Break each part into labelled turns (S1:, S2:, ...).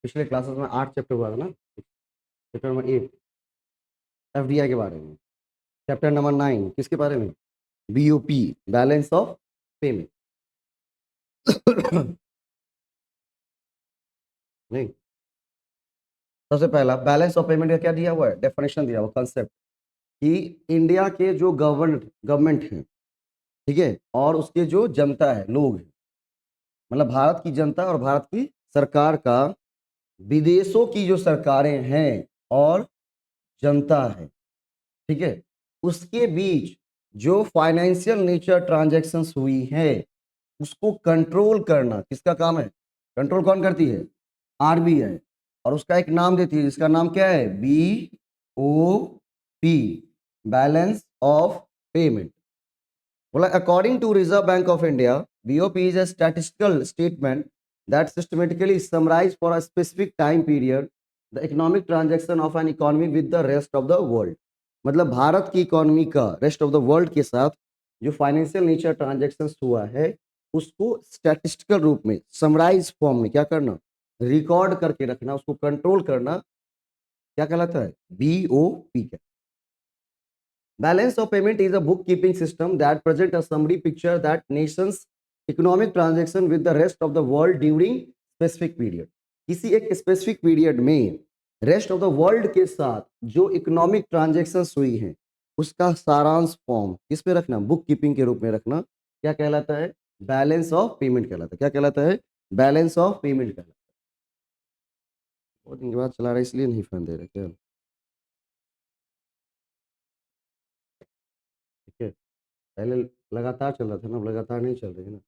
S1: पिछले क्लासेस में 8 चैप्टर हुआ था ना। चैप्टर नंबर 8 एफडीआई के बारे में, चैप्टर नंबर 9 किसके बारे में, बीओपी बैलेंस ऑफ पेमेंट। नहीं, सबसे पहला बैलेंस ऑफ पेमेंट का क्या दिया हुआ है, डेफिनेशन दिया हुआ, कंसेप्ट कि इंडिया के जो गवर्नमेंट है, ठीक है, और उसके जो जनता है, लोग हैं, मतलब भारत की जनता और भारत की सरकार का विदेशों की जो सरकारें हैं और जनता है, ठीक है, उसके बीच जो फाइनेंशियल नेचर ट्रांजैक्शंस हुई है उसको कंट्रोल करना किसका काम है, कंट्रोल कौन करती है, आरबीआई, और उसका एक नाम देती है जिसका नाम क्या है, बीओपी, बैलेंस ऑफ पेमेंट। बोला according to Reserve Bank of India, BOP is a statistical statement that systematically summarize for a specific time period the economic transaction of an economy with the rest of the world। मतलब भारत की economy का rest of the world के साथ जो financial nature transactions हुआ है उसको statistical रूप में समराइज फॉर्म में क्या करना, रिकॉर्ड करके रखना, उसको कंट्रोल करना, क्या कहलाता है, बीओपी। क्या balance of payment is a bookkeeping system that present a summary picture that nations economic transaction with the rest of the world during specific period। किसी एक स्पेसिफिक पीरियड में रेस्ट ऑफ द वर्ल्ड के साथ जो economic transactions हुई हैं उसका सारांश फॉर्म किस पे रखना, बुक कीपिंग के रूप में रखना, क्या कहलाता है, बैलेंस ऑफ पेमेंट कहलाता है। क्या कहलाता है, बैलेंस ऑफ पेमेंट कहलाता है। बहुत दिन के बाद चला रहा है इसलिए नहीं फैन दे रहे क्या, ठीक है, पहले लगातार चल रहा था ना, अब लगातार नहीं चल रही है ना।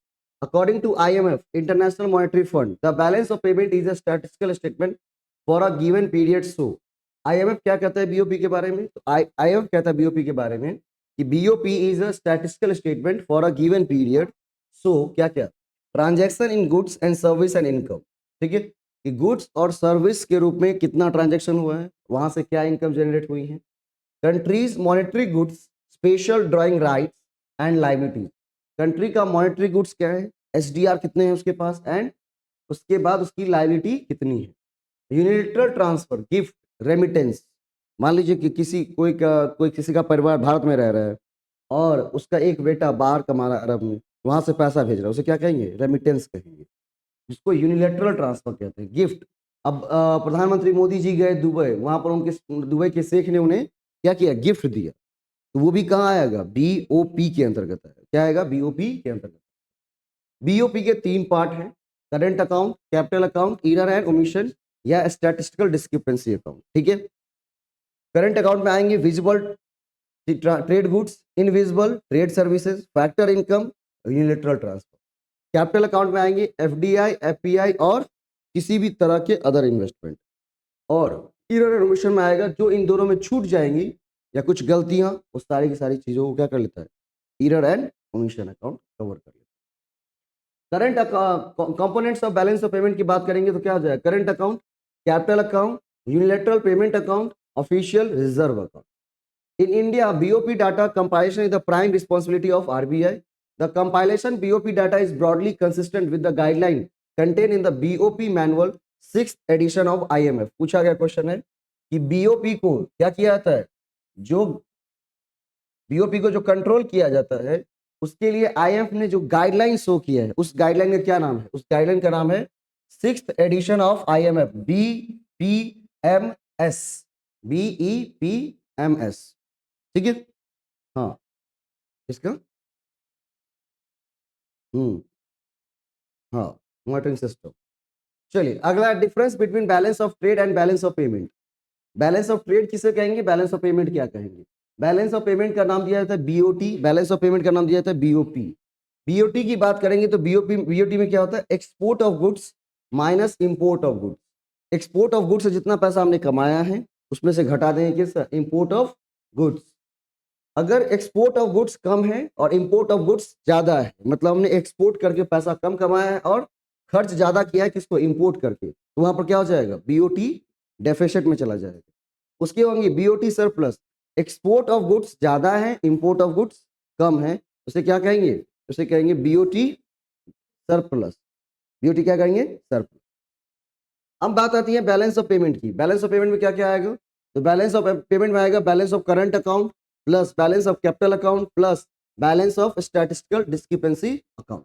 S1: According to IMF International Monetary Fund the balance of payment is a statistical statement for a given period. So IMF क्या कहता है बीओपी के बारे में, तो आईएमएफ कहता है बीओपी के बारे में कि BOP is a statistical statement for a given period. So क्या क्या, transaction in goods and service and income, ठीक है, कि गुड्स और सर्विस के रूप में कितना ट्रांजैक्शन हुआ है, वहां से क्या इनकम जनरेट हुई है, countries monetary goods, special drawing rights and liabilities. Country का मॉनेटरी गुड्स क्या है, एसडीआर कितने हैं उसके पास, एंड उसके बाद उसकी लाइबिलिटी कितनी है। यूनिलेटरल ट्रांसफर, गिफ्ट, रेमिटेंस, मान लीजिए कि कोई किसी का परिवार भारत में रह रहा है और उसका एक बेटा बाहर कमा रहा है अरब में, वहां से पैसा भेज रहा है, उसे क्या कहेंगे, रेमिटेंस कहेंगे, जिसको यूनिलेटरल ट्रांसफर कहते हैं। गिफ्ट, अब प्रधानमंत्री मोदी जी गए दुबई, वहां पर उनके दुबई के शेख ने उन्हें क्या किया, गिफ्ट दिया, तो वो भी कहाँ आएगा, बीओपी के अंतर्गत है। क्या आएगा, बीओपी के अंतर्गत। बीओपी के 3 पार्ट हैं, current account, capital account, error and omission या स्टैटिस्टिकल डिस्क्रिपेंसी अकाउंट, ठीक है। करंट अकाउंट में आएंगे visible trade goods, invisible trade services, factor income, unilateral transfer. Capital account में आएंगे एफडीआई, एफपीआई और किसी भी तरह के अदर इन्वेस्टमेंट। और ईरर एंड ओमिशन में आएगा जो इन दोनों में छूट जाएंगी या कुछ गलतियां, उस सारी की सारी चीजों को क्या कर लेता है, error and omission account cover कर लेता है। Current components of balance of payment की बात करेंगे तो क्या हो जाएगा, current account, capital account, unilateral payment account, official reserve account. In India, BOP data compilation is the prime responsibility of RBI. The compilation BOP data is broadly consistent with the guideline contained in the BOP manual 6th edition of IMF। पूछा गया question है कि BOP को क्या किया जाता है, जो BOP को जो कंट्रोल किया जाता है उसके लिए IMF ने जो गाइडलाइन शो किया है, उस गाइडलाइन का क्या नाम है, उस गाइडलाइन का नाम है 6th edition of IMF, BPMS, BEPMS, ठीक है। हाँ, इसका हाँ, मॉनिटरिंग सिस्टम। चलिए अगला, difference between balance of trade and balance of payment. Balance of trade किसे कहेंगे, बैलेंस ऑफ पेमेंट क्या कहेंगे। बैलेंस ऑफ पेमेंट का नाम दिया जाता है बीओटी, बैलेंस ऑफ पेमेंट का नाम दिया जाता है बीओपी। बीओटी की बात करेंगे तो बीओटी में क्या होता है, export of goods minus import of goods. Export of goods से जितना पैसा हमने कमाया है उसमें से घटा देंगे किस, इंपोर्ट ऑफ गुड्स। अगर एक्सपोर्ट ऑफ गुड्स कम है और इंपोर्ट ऑफ गुड्स ज्यादा है, मतलब हमने एक्सपोर्ट करके पैसा कम कमाया है और खर्च ज्यादा किया है किसको, इंपोर्ट करके, तो वहां पर क्या हो जाएगा, बीओटी डेफिसिट में चला जाएगा। उसके होंगे BOT surplus, export of goods ज्यादा है, इंपोर्ट ऑफ गुड्स कम है, उसे क्या कहेंगे, उसे कहेंगे बीओटी सरप्लस। बीओटी क्या कहेंगे, सरप्लस। अब बात आती है बैलेंस ऑफ पेमेंट की। बैलेंस ऑफ पेमेंट में क्या क्या आएगा? तो बैलेंस ऑफ पेमेंट में आएगा balance of current account plus balance of capital account plus balance of statistical discrepancy account.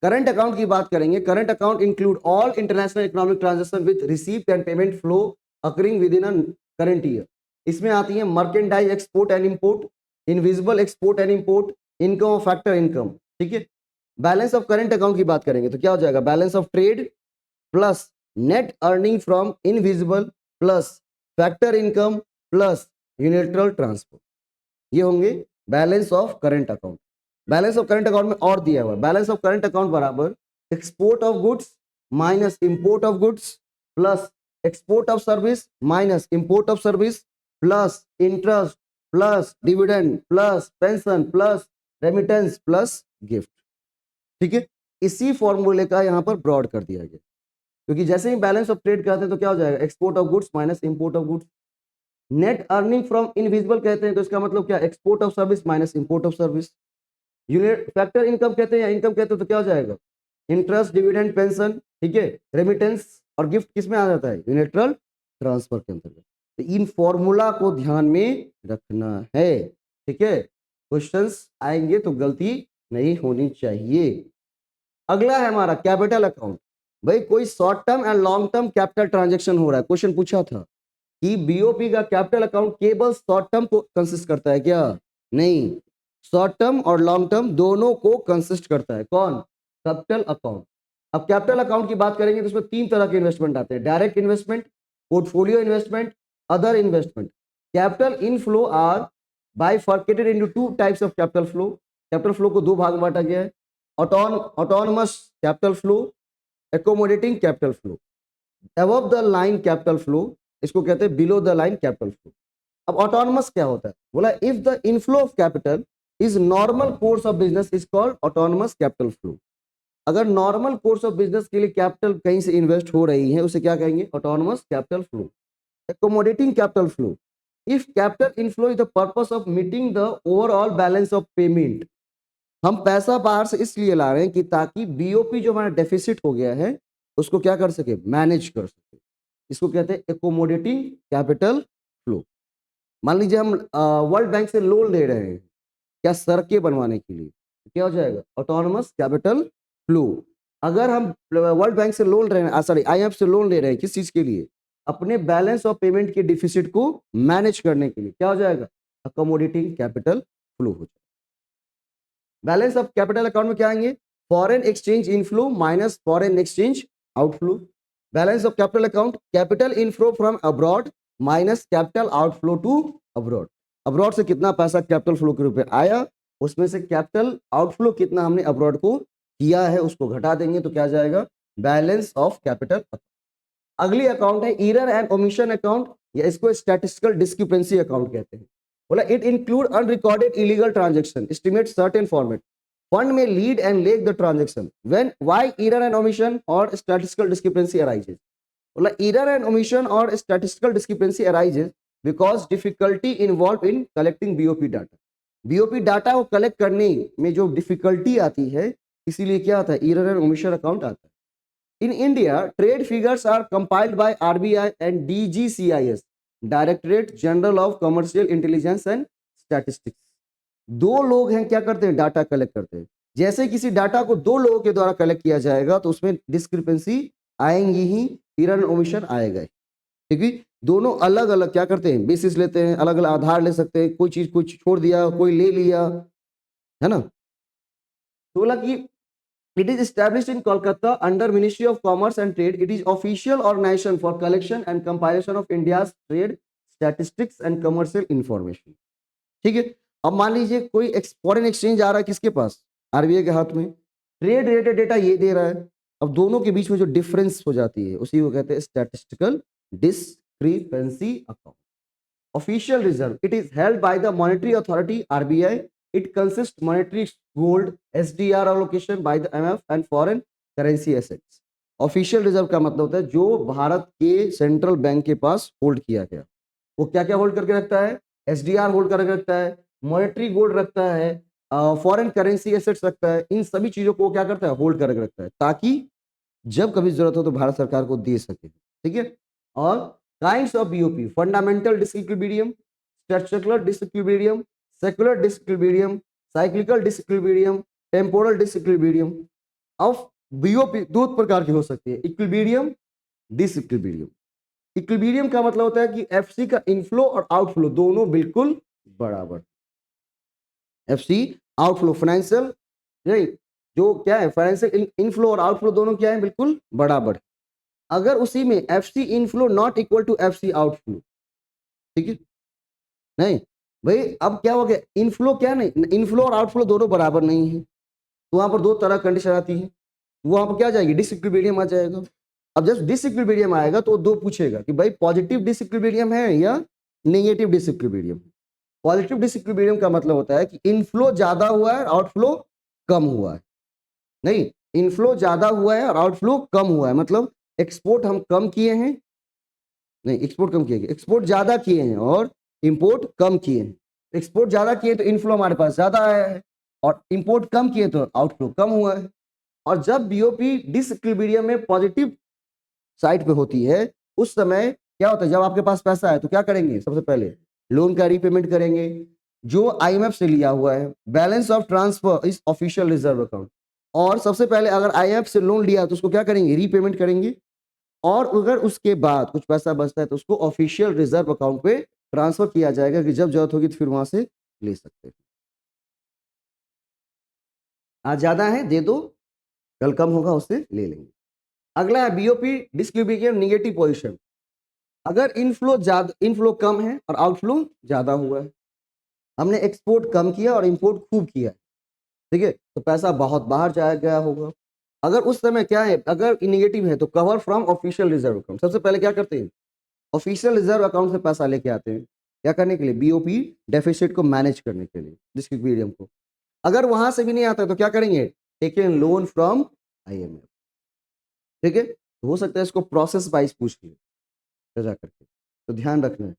S1: Current account की बात करेंगे, current account include all international economic transaction with receipt and payment flow occurring with in a current year. इसमें आती है merchandise export and import, invisible export and import, income और factor income. ठीक है, balance of current account की बात करेंगे तो क्या हो जाएगा? Balance of trade plus net earning from invisible plus factor income plus unilateral transfer, ये होंगे balance of current account. Balance of current account में और दिया हुआ बैलेंस ऑफ करंट अकाउंट बराबर export of goods minus import of goods plus export of service minus import of service plus interest plus dividend plus pension plus remittance plus gift. ठीक है, इसी फॉर्मूले का यहाँ पर ब्रॉड कर दिया गया, क्योंकि जैसे ही बैलेंस ऑफ ट्रेड कहते हैं तो क्या हो जाएगा? Export of goods minus import of goods. Net earning from invisible कहते हैं तो इसका मतलब क्या? Export of service minus import of service. Unit factor income कहते हैं या इनकम कहते हैं तो क्या हो जाएगा? Interest dividend pension. ठीक है, रेमिटेंस और गिफ्ट किस में आ जाता है? यूनिलैटरल ट्रांसफर के अंतर्गत। तो इन फॉर्मूला को ध्यान में रखना है। ठीक है, क्वेश्चंस आएंगे तो गलती नहीं होनी चाहिए। अगला है हमारा कैपिटल अकाउंट। भाई कोई short term and long term capital transaction हो रहा है, क्वेश्चन पूछा था कि बीओपी का कैपिटल अकाउंट केवल शॉर्ट टर्म को कंसिस्ट करता है क्या? नहीं, शॉर्ट टर्म और लॉन्ग टर्म दोनों को कंसिस्ट करता है। कौन? Capital account. अब कैपिटल अकाउंट की बात करेंगे तो उसमें तीन तरह के इन्वेस्टमेंट आते हैं: direct investment, portfolio investment, other investment. Capital inflow are bifurcated into two types of capital flow. Capital flow को दो भाग में बांटा गया है: autonomous capital flow, accommodating capital flow. Above the line capital flow, इसको कहते हैं below the line capital flow. अब ऑटोनमस क्या होता है? बोला if the inflow of capital is normal course of business is called autonomous capital flow. अगर normal course of business के लिए कैपिटल कहीं से इन्वेस्ट हो रही है उसे क्या कहेंगे? Autonomous capital flow. Accommodating capital flow, if capital inflow is the purpose of meeting the overall balance of payment. हम पैसा बाहर से इसलिए ला रहे हैं कि ताकि बीओपी जो हमारा डेफिसिट हो गया है उसको क्या कर सके? मैनेज कर सके। इसको कहते हैं एकोमोडेटिंग कैपिटल फ्लो। मान लीजिए हम वर्ल्ड बैंक से लोन ले रहे हैं क्या? सड़कें बनवाने के लिए, क्या हो जाएगा? Autonomous capital flow. अगर हम वर्ल्ड बैंक से लोन रहे हैं, सॉरी आईएमएफ से लोन ले रहे हैं किस चीज के लिए? अपने बैलेंस ऑफ पेमेंट के डिफिसिट को मैनेज करने के लिए, क्या हो जाएगा? अकोमोडेटिंग कैपिटल फ्लो हो जाएगा। बैलेंस ऑफ कैपिटल अकाउंट में क्या आएंगे? Foreign exchange inflow minus foreign exchange outflow. Balance of capital account capital inflow from abroad minus capital outflow to abroad. Abroad से कितना पैसा कैपिटल फ्लो के रूप में आया, उसमें से कैपिटल आउटफ्लो कितना हमने अब्रॉड को किया है उसको घटा देंगे तो क्या जाएगा? Balance of capital account. अगली अकाउंट है एरर एंड ओमिशन अकाउंट, या इसको स्टैटिस्टिकल डिस्क्रिपेंसी अकाउंट कहते हैं। बोला it include unrecorded illegal transaction, estimate certain format, fund may lead and lag the transaction when why error and omission or statistical discrepancy arises. बोला error and omission or statistical discrepancy arises because difficulty involved in collecting BOP data. BOP data को collect करने में जो difficulty आती है इसीलिए क्या आता है? error and omission अकाउंट आता है। In India, trade figures are compiled by RBI and DGCIS, Directorate General of Commercial Intelligence and Statistics. दो लोग हैं क्या करते हैं? डाटा कलेक्ट करते हैं। जैसे किसी डाटा को दो लोगों के द्वारा कलेक्ट किया जाएगा तो उसमें डिस्क्रिपेंसी आएंगी ही, एरर ओमिशन आएगा। ठीक है, दोनों अलग अलग क्या करते हैं? बेसिस लेते हैं, अलग अलग आधार ले सकते हैं, कोई चीज कुछ छोड़ दिया कोई ले लिया, है ना। तो बोला कि it is established in Kolkata under ministry of commerce and trade. It is official organisation for collection and compilation of India's trade statistics and commercial information. ठीक है, अब मान लीजिए कोई फॉरेन एक्सचेंज आ रहा है किसके पास? आरबीआई के हाथ में। ट्रेड रिलेटेड डेटा ये दे रहा है, अब दोनों के बीच में जो डिफरेंस हो जाती है उसी को कहते हैं statistical discrepancy account. Official reserve, it is held by the monetary authority RBI. It consist monetary gold SDR allocation by the MF and foreign currency assets. Official reserve का मतलब होता है जो भारत के सेंट्रल बैंक के पास होल्ड किया गया। वो क्या क्या होल्ड करके रखता है? एसडीआर होल्ड करके रखता है, मॉनेटरी गोल्ड रखता है, फॉरेन करेंसी एसेट्स रखता है। इन सभी चीजों को क्या करता है? होल्ड करके रखता है, ताकि जब कभी जरूरत हो तो भारत सरकार को दे सके। ठीक ठीक है। और kinds of BOP, fundamental disequilibrium, structural disequilibrium, secular disequilibrium, cyclical disequilibrium, temporal disequilibrium. Of BOP दो प्रकार की हो सकती है, इक्विलिब्रियम, डिसइक्विलिब्रियम। इक्विलिब्रियम का मतलब होता है कि एफसी का इनफ्लो और आउटफ्लो दोनों बिल्कुल बराबर। एफसी आउटफ्लो फाइनेंशियल, राइट, जो क्या है फाइनेंशियल इनफ्लो और आउटफ्लो दोनों क्या है, बिल्कुल बराबर। अगर उसी में FC inflow not equal to FC outflow, ठीक है, नहीं भाई, अब क्या हो गया, इनफ्लो क्या नहीं, इनफ्लो और आउटफ्लो दोनों बराबर नहीं है, तो वहां पर दो तरह कंडीशन आती है, वहां पर क्या जाएगी, डिसइक्विलिब्रियम आ जाएगा। अब जब डिसइक्विलिब्रियम आएगा तो दो पूछेगा कि भाई पॉजिटिव डिसइक्विलिब्रियम है या नेगेटिव डिसइक्विलिब्रियम। पॉजिटिव डिसइक्विलिब्रियम का मतलब होता है कि इनफ्लो ज्यादा हुआ है, आउटफ्लो कम हुआ है। नहीं, इनफ्लो ज्यादा हुआ है और आउटफ्लो कम हुआ है, मतलब एक्सपोर्ट हम कम किए हैं, नहीं एक्सपोर्ट कम किए, एक्सपोर्ट ज्यादा किए हैं और इंपोर्ट कम किए हैं। एक्सपोर्ट ज्यादा किए तो इनफ्लो हमारे पास ज्यादा आया है, और इंपोर्ट कम किए तो आउटफ्लो कम हुआ है। और जब बीओपी डिसइक्विलिब्रियम में पॉजिटिव साइड पे होती है, उस समय क्या होता है, जब आपके पास पैसा है तो क्या करेंगे, सबसे पहले लोन का रीपेमेंट करेंगे जो आईएमएफ से लिया हुआ है, balance of transfer is official reserve account. और सबसे पहले अगर आईएमएफ से लोन लिया तो उसको क्या करेंगे, रीपेमेंट करेंगे। और अगर उसके बाद कुछ पैसा बचता है तो उसको ऑफिशियल रिजर्व अकाउंट पे ट्रांसफर किया जाएगा कि जब जरूरत होगी तो फिर वहां से ले सकते हैं। आज ज्यादा है दे दो, कल कम होगा उससे ले लेंगे। अगला है बीओपी डिसइक्विलिब्रियम नेगेटिव पोजीशन। अगर इनफ्लो कम है और आउटफ्लो ज्यादा हुआ है, हमने एक्सपोर्ट कम किया और इंपोर्ट खूब किया, ठीक है, तो पैसा बहुत बाहर जाया गया होगा। अगर उस समय क्या है, अगर नेगेटिव है तो cover from official reserve account, सबसे पहले क्या करते हैं, ऑफिशियल रिजर्व अकाउंट से पैसा लेके आते हैं, क्या करने के लिए, बीओपी डेफिसिट को मैनेज करने के लिए, डिसइक्विलिब्रियम को। अगर वहां से भी नहीं आता है तो क्या करेंगे, टेकन लोन फ्रॉम आईएमएफ, ठीक है। तो हो सकता है इसको प्रोसेस वाइज पूछ ले जा करके, तो ध्यान रखना है,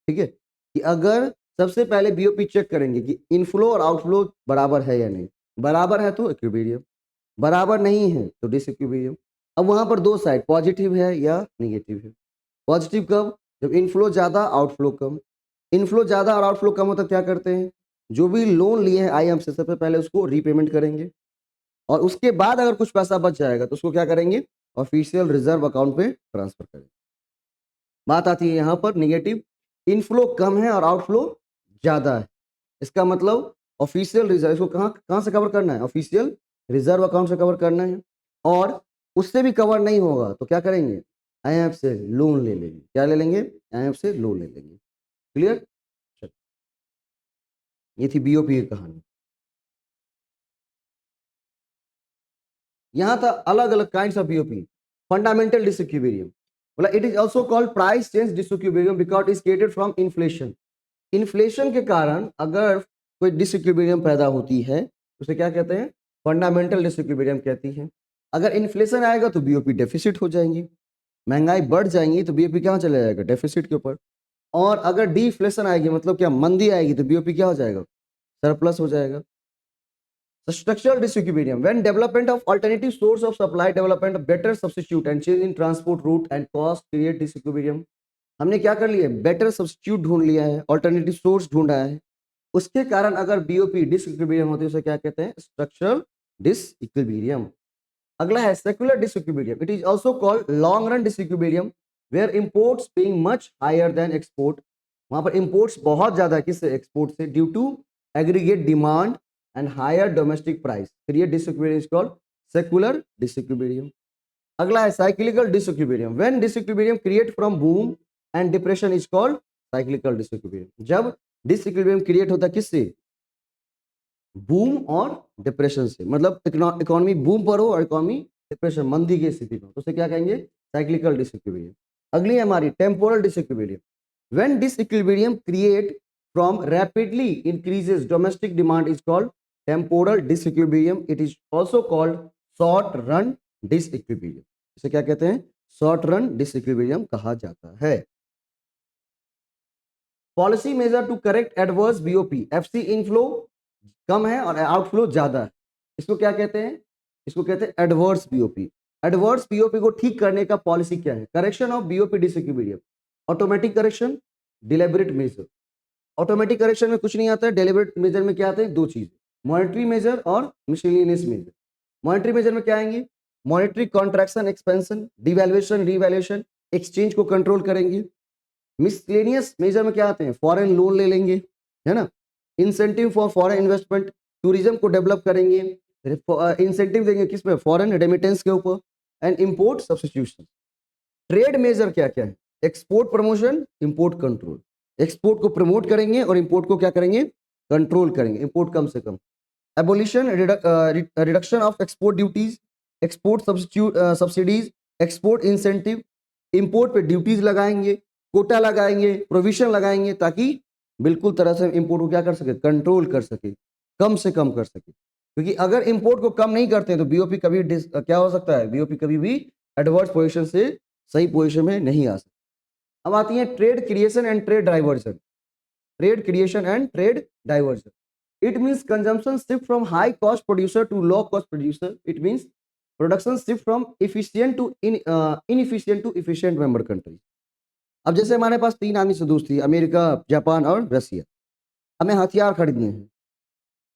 S1: ठीक है, कि अगर सबसे पहले बीओपी चेक करेंगे कि इनफ्लो और आउटफ्लो बराबर है या नहीं, बराबर है तो इक्विलिब्रियम, बराबर नहीं है तो डिसइक्विलिब्रियम। अब वहां पर दो साइड पॉजिटिव है या निगेटिव है। पॉजिटिव कब, जब इनफ्लो ज्यादा आउटफ्लो कम। इनफ्लो ज्यादा और आउटफ्लो कम होता क्या करते हैं, जो भी लोन लिए हैं आईएमएफ से सबसे पहले उसको रीपेमेंट करेंगे, और उसके बाद अगर कुछ पैसा बच जाएगा तो उसको क्या करेंगे, ऑफिशियल रिजर्व अकाउंट पे ट्रांसफर करेंगे। बात आती है यहाँ पर निगेटिव, इनफ्लो कम है और आउटफ्लो ज्यादा है, इसका मतलब ऑफिशियल रिजर्व, इसको कहाँ कहाँ से कवर करना है, ऑफिशियल रिजर्व अकाउंट से कवर करना है। और उससे भी कवर नहीं होगा तो क्या करेंगे, आईएमएफ से लोन ले लेंगे, क्या ले लेंगे, आईएमएफ से लोन ले लेंगे। क्लियर, ये थी बीओपी की कहानी। यहाँ था अलग अलग kinds of BOP. Fundamental disequilibrium, मतलब it is also called price change disequilibrium because it is created from inflation. Inflation के कारण अगर कोई डिसइक्विलिब्रियम पैदा होती है उसे क्या कहते हैं, फंडामेंटल डिसइक्विलिब्रियम कहती है। अगर इन्फ्लेशन आएगा तो बीओपी डेफिसिट हो जाएंगी, महंगाई बढ़ जाएंगी तो बीओपी क्या चला जाएगा, डेफिसिट के ऊपर। और अगर डिफ्लेशन आएगी, मतलब क्या मंदी आएगी, तो बीओपी क्या हो जाएगा, सरप्लस हो जाएगा। The structural disequilibrium, when development of alternative source of supply, development of better substitute and change in transport route and cost create disequilibrium। हमने क्या कर लिया, बेटर सब्स्टिट्यूट ढूंढ लिया है, ऑल्टरनेटिव सोर्स ढूंढा है, उसके कारण अगर बीओपी डिसइक्विलिब्रियम होती है उसे क्या कहते हैं, स्ट्रक्चरल डिसइक्विलिब्रियम। अगला है secular disequilibrium, it is also called long run disequilibrium where imports being much higher than export. वहां पर इंपोर्ट्स बहुत ज्यादा है, किससे, एक्सपोर्ट से, due to aggregate demand and higher domestic price create disequilibrium is called secular disequilibrium। अगला है cyclical disequilibrium, when disequilibrium create from boom and depression is called cyclical disequilibrium। जब disequilibrium create होता है किससे, बूम और depression से, मतलब economy boom पर हो और इकोनॉमी डिप्रेशन मंदी की स्थिति में, तो उसे क्या कहेंगे, साइक्लिकल डिसइक्विलिब्रियम। अगली है हमारी temporal disequilibrium, when disequilibrium create from rapidly increases domestic demand is called temporal disequilibrium. It is also called short run disequilibrium. इसे क्या कहते हैं, शॉर्ट रन डिसइक्विलिब्रियम कहा जाता है। Policy measure to correct adverse BOP, FC inflow कम है और आउटफ्लो ज्यादा है, इसको क्या कहते हैं, इसको कहते हैं एडवर्स बीओपी। एडवर्स पीओपी को ठीक करने का पॉलिसी क्या है? Correction of BOP disequilibrium, automatic correction, deliberate measure. Automatic correction में कुछ नहीं आता है, डेलिबरेट मेजर में क्या आते हैं? दो चीज, मॉनेटरी मेजर और मिसलेनियस मेजर। मॉनेटरी मेजर में क्या आएंगे? Monetary contraction, expansion, devaluation, revaluation, exchange को कंट्रोल करेंगे। मिसलेनियस मेजर में क्या आते हैं? फॉरेन लोन ले लेंगे, है ना, incentive for foreign investment, tourism को डेवलप करेंगे, इंसेंटिव देंगे किस पे? फॉरेन रेमिटेंस के ऊपर, and import substitution. Trade measure क्या क्या है? Export promotion, import control. Export को प्रमोट करेंगे और इंपोर्ट को क्या करेंगे? कंट्रोल करेंगे, इंपोर्ट कम से कम। Abolition, reduction of export duties, export subsidies, export incentive, import पे ड्यूटीज लगाएंगे, कोटा लगाएंगे, प्रोविजन लगाएंगे, ताकि बिल्कुल तरह से इंपोर्ट को क्या कर सके? कंट्रोल कर सके, कम से कम कर सके। क्योंकि अगर इंपोर्ट को कम नहीं करते तो बीओपी कभी क्या हो सकता है? बीओपी कभी भी एडवर्स पोजीशन से सही पोजीशन में नहीं आ सकता। अब आती है trade creation and trade diversion. Trade creation and trade diversion, it means consumption shift from high cost producer to low cost producer. It means production shift from efficient to inefficient to efficient member country. अब जैसे हमारे पास तीन आदमी से दोस्ती, America, Japan और रसिया। हमें हथियार खरीदने हैं,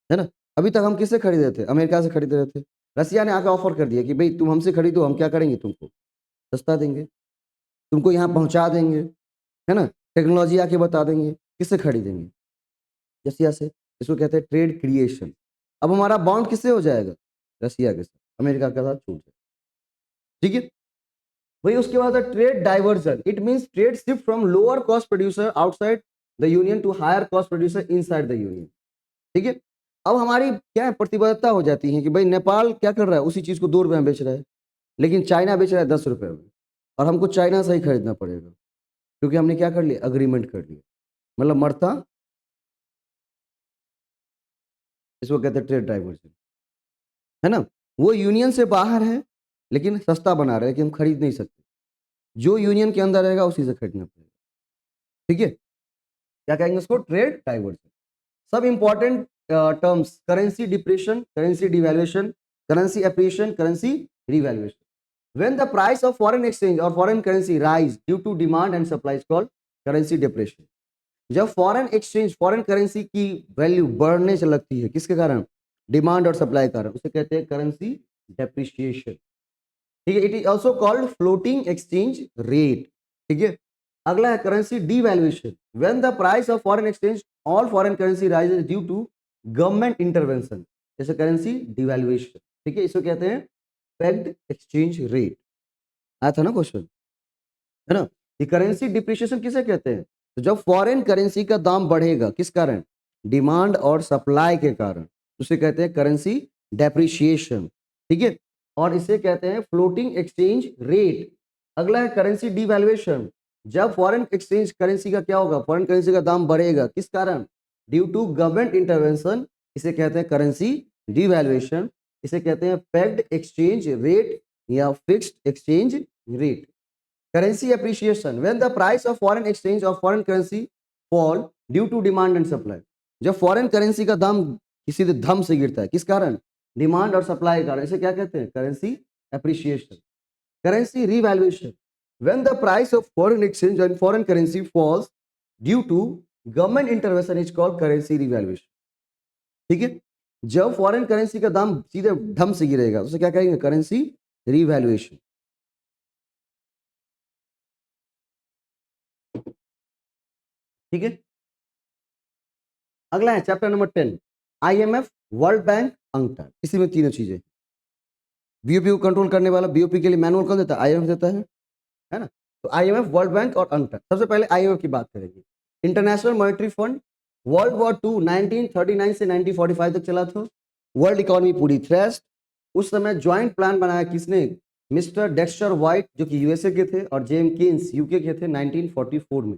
S1: है ना। अभी तक हम किससे खरीदे थे? अमेरिका से खरीद रहे थे। रसिया ने आके ऑफर कर दिया कि भाई तुम हमसे खरीदो, हम क्या करेंगे? तुमको सस्ता देंगे, तुमको यहाँ पहुंचा देंगे, है ना, टेक्नोलॉजी आके बता देंगे। किससे खरीदेंगे? रसिया से। इसको कहते हैं ट्रेड क्रिएशन। अब हमारा बॉन्ड किससे हो जाएगा? रसिया के साथ, अमेरिका के साथ छूट जाए, ठीक है। वही उसके बाद trade diversion, it means trade shift from lower cost producer outside the union to higher cost producer inside the union, ठीक है। अब हमारी क्या है? प्रतिबद्धता हो जाती है कि भाई नेपाल क्या कर रहा है? उसी चीज को 2 रुपए में बेच रहा है, लेकिन चाइना बेच रहा है 10 रुपए में, और हमको चाइना से ही खरीदना पड़ेगा, क्योंकि हमने क्या कर लिया? अग्रीमेंट कर लिया, मतलब मरता। इसको कहते हैं ट्रेड डाइवर्जन, है ना। वो यूनियन से बाहर है लेकिन सस्ता बना रहे हैं कि हम खरीद नहीं सकते। जो यूनियन के अंदर रहेगा उसी से खरीदना पड़ेगा, ठीक है। क्या कहेंगे उसको? Trade diversion. सब important terms, currency depreciation, currency devaluation, currency appreciation, currency revaluation. When the price of foreign exchange और foreign currency rise due to demand and supply is called currency depreciation. जब फॉरेन एक्सचेंज, फॉरेन करेंसी की value बढ़ने से लगती है, किसके कारण? Demand और सप्लाई के कारण, उसे कहते हैं करेंसी डेप्रिसिएशन, ठीक है। It is also called floating exchange rate, ठीक है। अगला है currency devaluation, when the price of foreign exchange all foreign currency rises due to government intervention, जैसे करेंसी डिवैल्यूएशन, ठीक है। इसको कहते हैं पेग्ड एक्सचेंज रेट। आया था ना क्वेश्चन, है ना। ये करेंसी डिप्रिसिएशन किसे कहते हैं? तो जब फॉरेन करेंसी का दाम बढ़ेगा, किस कारण? डिमांड और सप्लाई के कारण, उसे कहते हैं करेंसी डेप्रिसिएशन, ठीक है। और इसे कहते हैं फ्लोटिंग एक्सचेंज रेट। अगला है करेंसी डिवैल्यूएशन, जब फॉरेन एक्सचेंज करेंसी का क्या होगा? फॉरेन करेंसी का दाम बढ़ेगा, किस कारण? ड्यू टू गवर्नमेंट इंटरवेंशन, इसे कहते हैं करेंसी डिवैल्यूएशन। इसे कहते हैं पेग्ड एक्सचेंज रेट या fixed exchange rate. Currency appreciation, when the price of foreign exchange और foreign currency fall due to demand and supply. जब फॉरेन करेंसी का दाम किसी धम से गिरता है, किस कारण? डिमांड और सप्लाई के कारण, इसे क्या कहते हैं? Currency appreciation. Currency revaluation, when the price of foreign exchange and foreign currency falls due to government intervention is called currency revaluation, ठीक है। जब फॉरेन करेंसी का दाम सीधे धम से गिरेगा, उसे क्या कहेंगे? करेंसी रिवैल्यूएशन, ठीक है। अगला है chapter number 10, IMF, world bank, UNCTAD. इसी में तीनों चीजें। बीओपी को कंट्रोल करने वाला, बीओपी के लिए मैनुअल कौन देता है? आईएमएफ देता है ना। तो आईएमएफ, वर्ल्ड बैंक और अंकटाड। सबसे पहले आईएमएफ की बात करेंगे। International Monetary fund, world war 2 1939 से 1945 तक चला था। वर्ल्ड इकोनॉमी पूरी थ्रेस्ट। उस समय ज्वाइंट प्लान बनाया किसने? मिस्टर डेक्स्टर व्हाइट, जो कि यूएसए के थे, और जेम केन्स यूके के थे, 1944 में।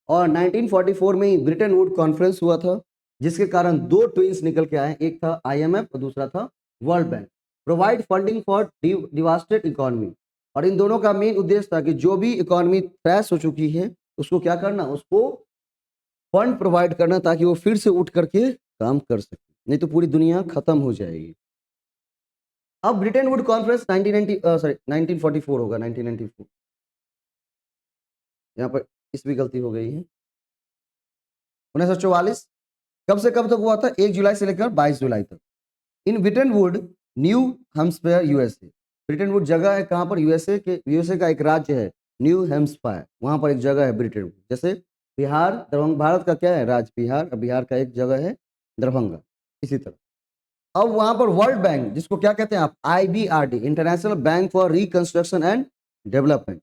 S1: और 1944 में ही ब्रिटेन वुड कॉन्फ्रेंस हुआ था, जिसके कारण दो ट्विंस निकल के आए, एक था आईएमएफ और दूसरा था world bank. Provide funding for devastated economy. और इन दोनों का मेन उद्देश्य था कि जो भी इकोनॉमी क्रैश हो चुकी है उसको क्या करना? उसको फंड प्रोवाइड करना, ताकि वो फिर से उठ करके काम कर सके, नहीं तो पूरी दुनिया खत्म हो जाएगी। अब ब्रिटेन वुड कॉन्फ्रेंस 1944 होगा, 1994। यहाँ पर इसमें गलती हो गई है। 1944 कब से कब तक हुआ था? 1 जुलाई से लेकर 22 जुलाई तक। In Bretton Woods, New Hampshire, USA. Bretton Woods जगह है कहाँ पर? यूएसए का एक राज्य है न्यू हेम्सफायर, वहां पर एक जगह है ब्रिटेन वुड। जैसे बिहार, दरभंगा भारत का क्या है? राज्य बिहार, और बिहार का एक जगह है दरभंगा, इसी तरह। अब वहां पर वर्ल्ड बैंक, जिसको क्या कहते हैं आप? IBRD, international bank for reconstruction and development,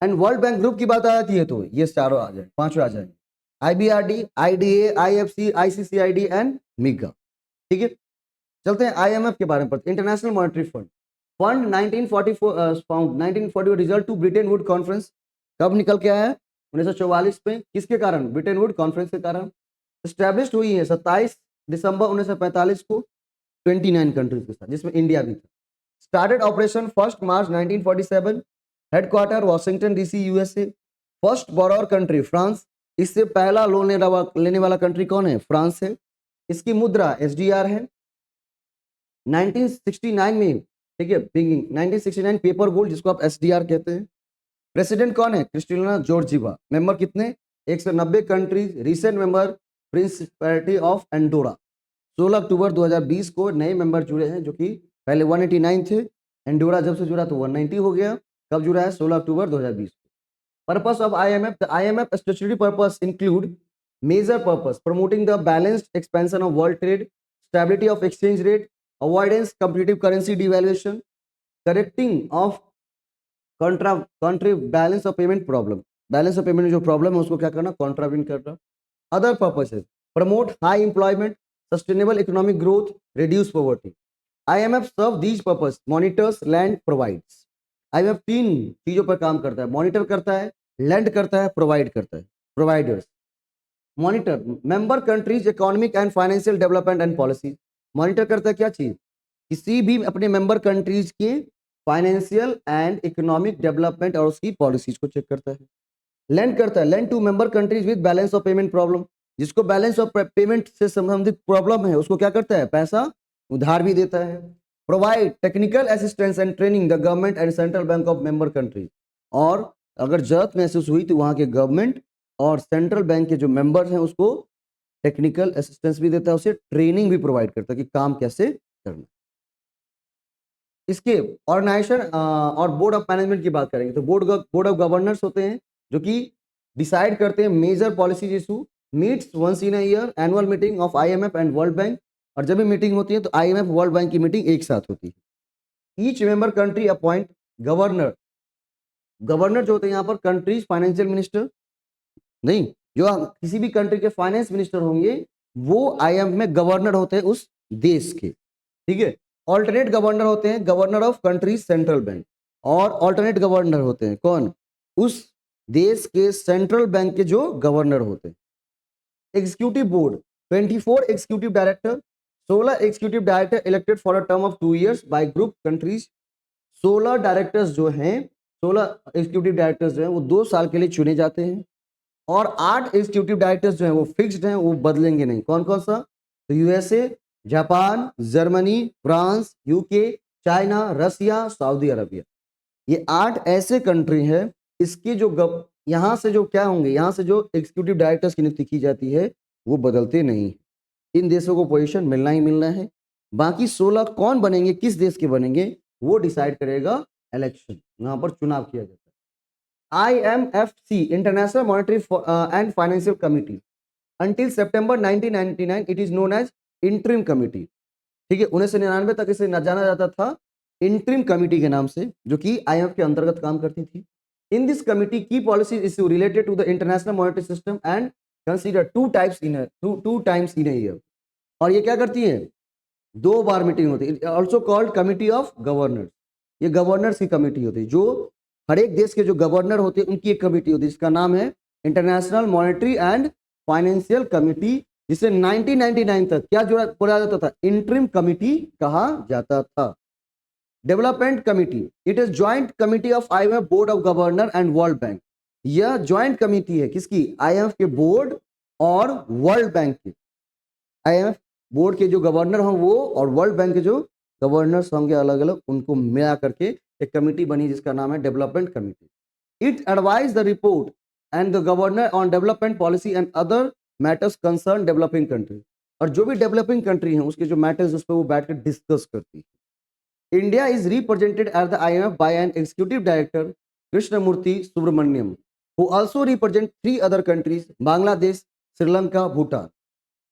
S1: and world Bank group की बात आ जाती है तो ये चारों आ जाए, पांचों आ जाएंगे। IBRD, IDA, IFC, ICCID and MIGA. ठीक है, चलते हैं IMF के बारे में पढ़ते। International Monetary Fund, fund 1944 result to Bretton Woods conference. कब निकल के आया है? 1944 में। किसके कारण? ब्रिटेन वुड कॉन्फ्रेंस के कारण। स्टैब्लिश हुई है 27 दिसंबर 1945 को 29 कंट्रीज के साथ, जिसमें इंडिया भी था। स्टार्टेड ऑपरेशन 1 मार्च 1947। Headquarter Washington DC, USA। First borrower country France. इससे पहला लोन लेने वाला कंट्री कौन है? फ्रांस है। इसकी मुद्रा SDR है। 1969 में, ठीक है, 1969 पेपर गोल्ड, जिसको आप SDR कहते हैं। प्रेसिडेंट कौन है? Kristalina Georgieva. मेंबर कितने? 190 countries. Recent member principality of Andorra. 16 अक्टूबर 2020 को नए मेंबर जुड़े हैं, जो कि पहले 189 थे। एंडोरा जब से जुड़ा तो 190 हो गया। कब जुड़ा है? 16 अक्टूबर 2020 को। Purpose of IMF, the IMF statutory purpose include major purpose promoting the balanced expansion of world trade, stability of exchange rate, avoidance competitive currency devaluation, correcting of country balance of payment problem, balance of payment में जो problem है उसको क्या करना? Contravene करना। Other purposes, promote high employment, sustainable economic growth, reduce poverty. IMF serve these purpose, monitors, lend, provides. IMF 3 चीजों पर काम करता है, मॉनिटर करता है, लैंड करता है, प्रोवाइड करता है। Providers, monitor member countries economic and financial development and policy. Monitor करता है क्या चीज? किसी भी अपने मेंबर कंट्रीज के फाइनेंशियल एंड इकोनॉमिक डेवलपमेंट और उसकी पॉलिसीज को चेक करता है। लैंड करता है, lend to member countries with balance of payment problem, जिसको बैलेंस ऑफ पेमेंट से संबंधित प्रॉब्लम है उसको क्या करता है? पैसा उधार भी देता है। Provide technical assistance and training the government and central bank of member countries, और अगर जरूरत महसूस हुई तो वहां के गवर्नमेंट और सेंट्रल बैंक के जो मेंबर्स हैं उसको टेक्निकल असिस्टेंस भी देता है, उसे ट्रेनिंग भी प्रोवाइड करता है कि काम कैसे करना। इसके ऑर्गेनाइजेशन और बोर्ड ऑफ मैनेजमेंट की बात करेंगे तो बोर्ड ऑफ गवर्नर्स होते हैं जो कि डिसाइड करते हैं major policies issue. Meets once in a year, annual meeting of IMF and world bank, और जब भी मीटिंग होती है तो IMF वर्ल्ड बैंक की मीटिंग एक साथ होती है। Each member country appoint governor, governor जो होते हैं यहाँ पर कंट्रीज फाइनेंशियल मिनिस्टर नहीं, जो किसी भी कंट्री के फाइनेंस मिनिस्टर होंगे वो IMF में गवर्नर होते हैं उस देश के। ठीक है, ऑल्टरनेट गवर्नर होते हैं governor of countries central bank, और ऑल्टरनेट गवर्नर होते हैं कौन? उस देश के सेंट्रल बैंक के जो गवर्नर होते हैं। Executive board 24 executive director, 16 executive director elected for a term of 2 years bye group countries. 16 directors जो हैं, 16 एग्जीक्यूटिव डायरेक्टर्स जो हैं वो 2 साल के लिए चुने जाते हैं, और 8 एग्जीक्यूटिव डायरेक्टर्स जो हैं वो फिक्स्ड हैं, वो बदलेंगे नहीं। कौन कौन सा? तो USA, Japan, Germany, France, UK, China, Russia, Saudi Arabia. ये 8 ऐसे कंट्री हैं, इसके जो यहाँ से जो क्या होंगे, यहाँ से जो एग्जीक्यूटिव डायरेक्टर्स की नियुक्ति की जाती है वो बदलते नहीं। इन देशों को पोजीशन मिलना ही मिलना है। बाकी 16 कौन बनेंगे, किस देश के बनेंगे, वो डिसाइड करेगा इलेक्शन, यहाँ पर चुनाव किया जाता है। IMFC, international monetary and financial committee, until September 1999 it is known as interim committee। ठीक है, 1999 तक इसे न जाना जाता था इंटरिम कमिटी के नाम से, जो कि IMF के अंतर्गत काम करती थी। इन दिस कमिटी की policy issue related to the international monetary system and consider two times in a year, और ये क्या करती है? 2 बार मीटिंग होती है। Also called committee of governors, ये गवर्नर्स की कमिटी होती है, जो हर एक देश के जो गवर्नर होते हैं उनकी एक कमिटी होती है, जिसका नाम है international monetary and financial committee, जिसे 1999 तक क्या जोड़ा बोला जाता था? इंटरिम कमिटी कहा जाता था। Development committee, it is joint committee of IMF board of governor and world bank. यह ज्वाइंट कमिटी है किसकी? IMF के बोर्ड और वर्ल्ड बैंक के। IMF बोर्ड के जो गवर्नर हों वो, और वर्ल्ड बैंक के जो गवर्नर्स होंगे अलग अलग, उनको मिला करके एक कमेटी बनी जिसका नाम है development committee. It advise the report and the governor on development policy and other matters concern developing country. और जो भी डेवलपिंग कंट्री है उसके जो मैटर्स उस पर वो बैठ कर डिस्कस करती है। India is represented at the IMF by an executive director Krishnamurthy Subramanian, who also represent 3 other countries, Bangladesh, Sri Lanka, Bhutan.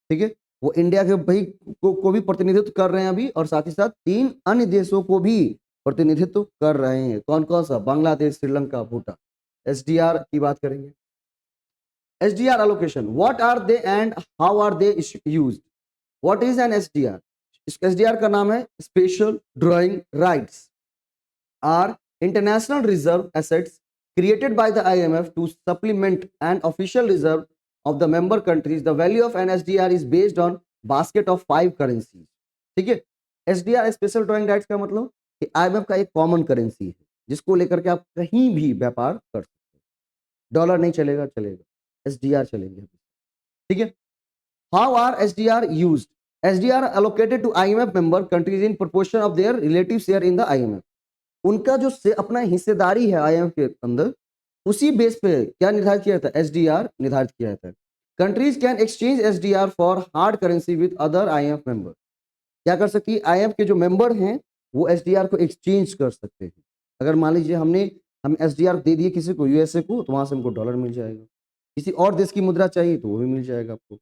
S1: ठीक है, वो इंडिया के भाई को भी प्रतिनिधित्व कर रहे हैं अभी, और साथ ही साथ 3 अन्य देशों को भी प्रतिनिधित्व कर रहे हैं। कौन कौन सा? बांग्लादेश, श्रीलंका, भूटान। SDR की बात करेंगे। SDR allocation, what are they and how are they used? What is an SDR? इस SDR का नाम है special drawing rights, or international reserve assets created by the IMF to supplement an official reserve of the member countries. The value of an SDR is based on basket of 5 currencies. ठीक है, SDR special drawing rights का मतलब कि IMF का एक common currency है जिसको लेकर के आप कहीं भी व्यापार कर सकते हैं। डॉलर नहीं चलेगा, SDR चलेंगे। ठीक है, how are SDR used? SDR allocated to IMF member countries in proportion of their relative share in the IMF. उनका जो से अपना हिस्सेदारी है IMF के अंदर, उसी बेस पे क्या निर्धारित किया था? SDR निर्धारित किया था। Countries can exchange SDR for hard currency with other IMF member. क्या कर सकती है? IMF के जो मेंबर हैं वो SDR को एक्सचेंज कर सकते हैं। अगर मान लीजिए हम SDR दे दिए किसी को, USA को, तो वहां से हमको डॉलर मिल जाएगा। किसी और देश की मुद्रा चाहिए तो वो भी मिल जाएगा आपको।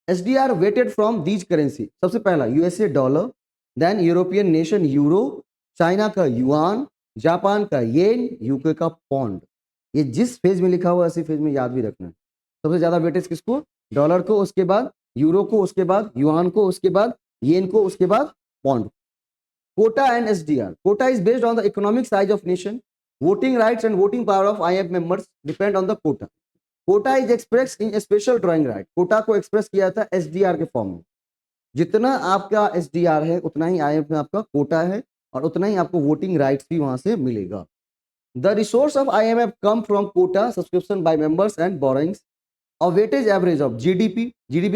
S1: SDR weighted from these currency, सबसे पहला USA dollar, then European nation euro, China का युआन, जापान का येन, यूके का पौंड। ये जिस फेज में लिखा हुआ इसी फेज में याद भी रखना है। सबसे ज्यादा वेटेज किसको? डॉलर को, उसके बाद यूरो को, उसके बाद युआन को, उसके बाद येन को, उसके बाद pound. Quota and SDR, quota is based on the economic size of nation, voting rights and voting power of IMF members depend on the quota. Quota is express in special drawing right, quota को express किया था SDR के form में। जितना आपका SDR है उतना ही IMF में आपका कोटा है, और उतना ही आपको वोटिंग राइट्स भी वहां से मिलेगा। The resource of IMF come from quota subscription by members and borrowings. और वेटेज एवरेज ऑफ जीडीपी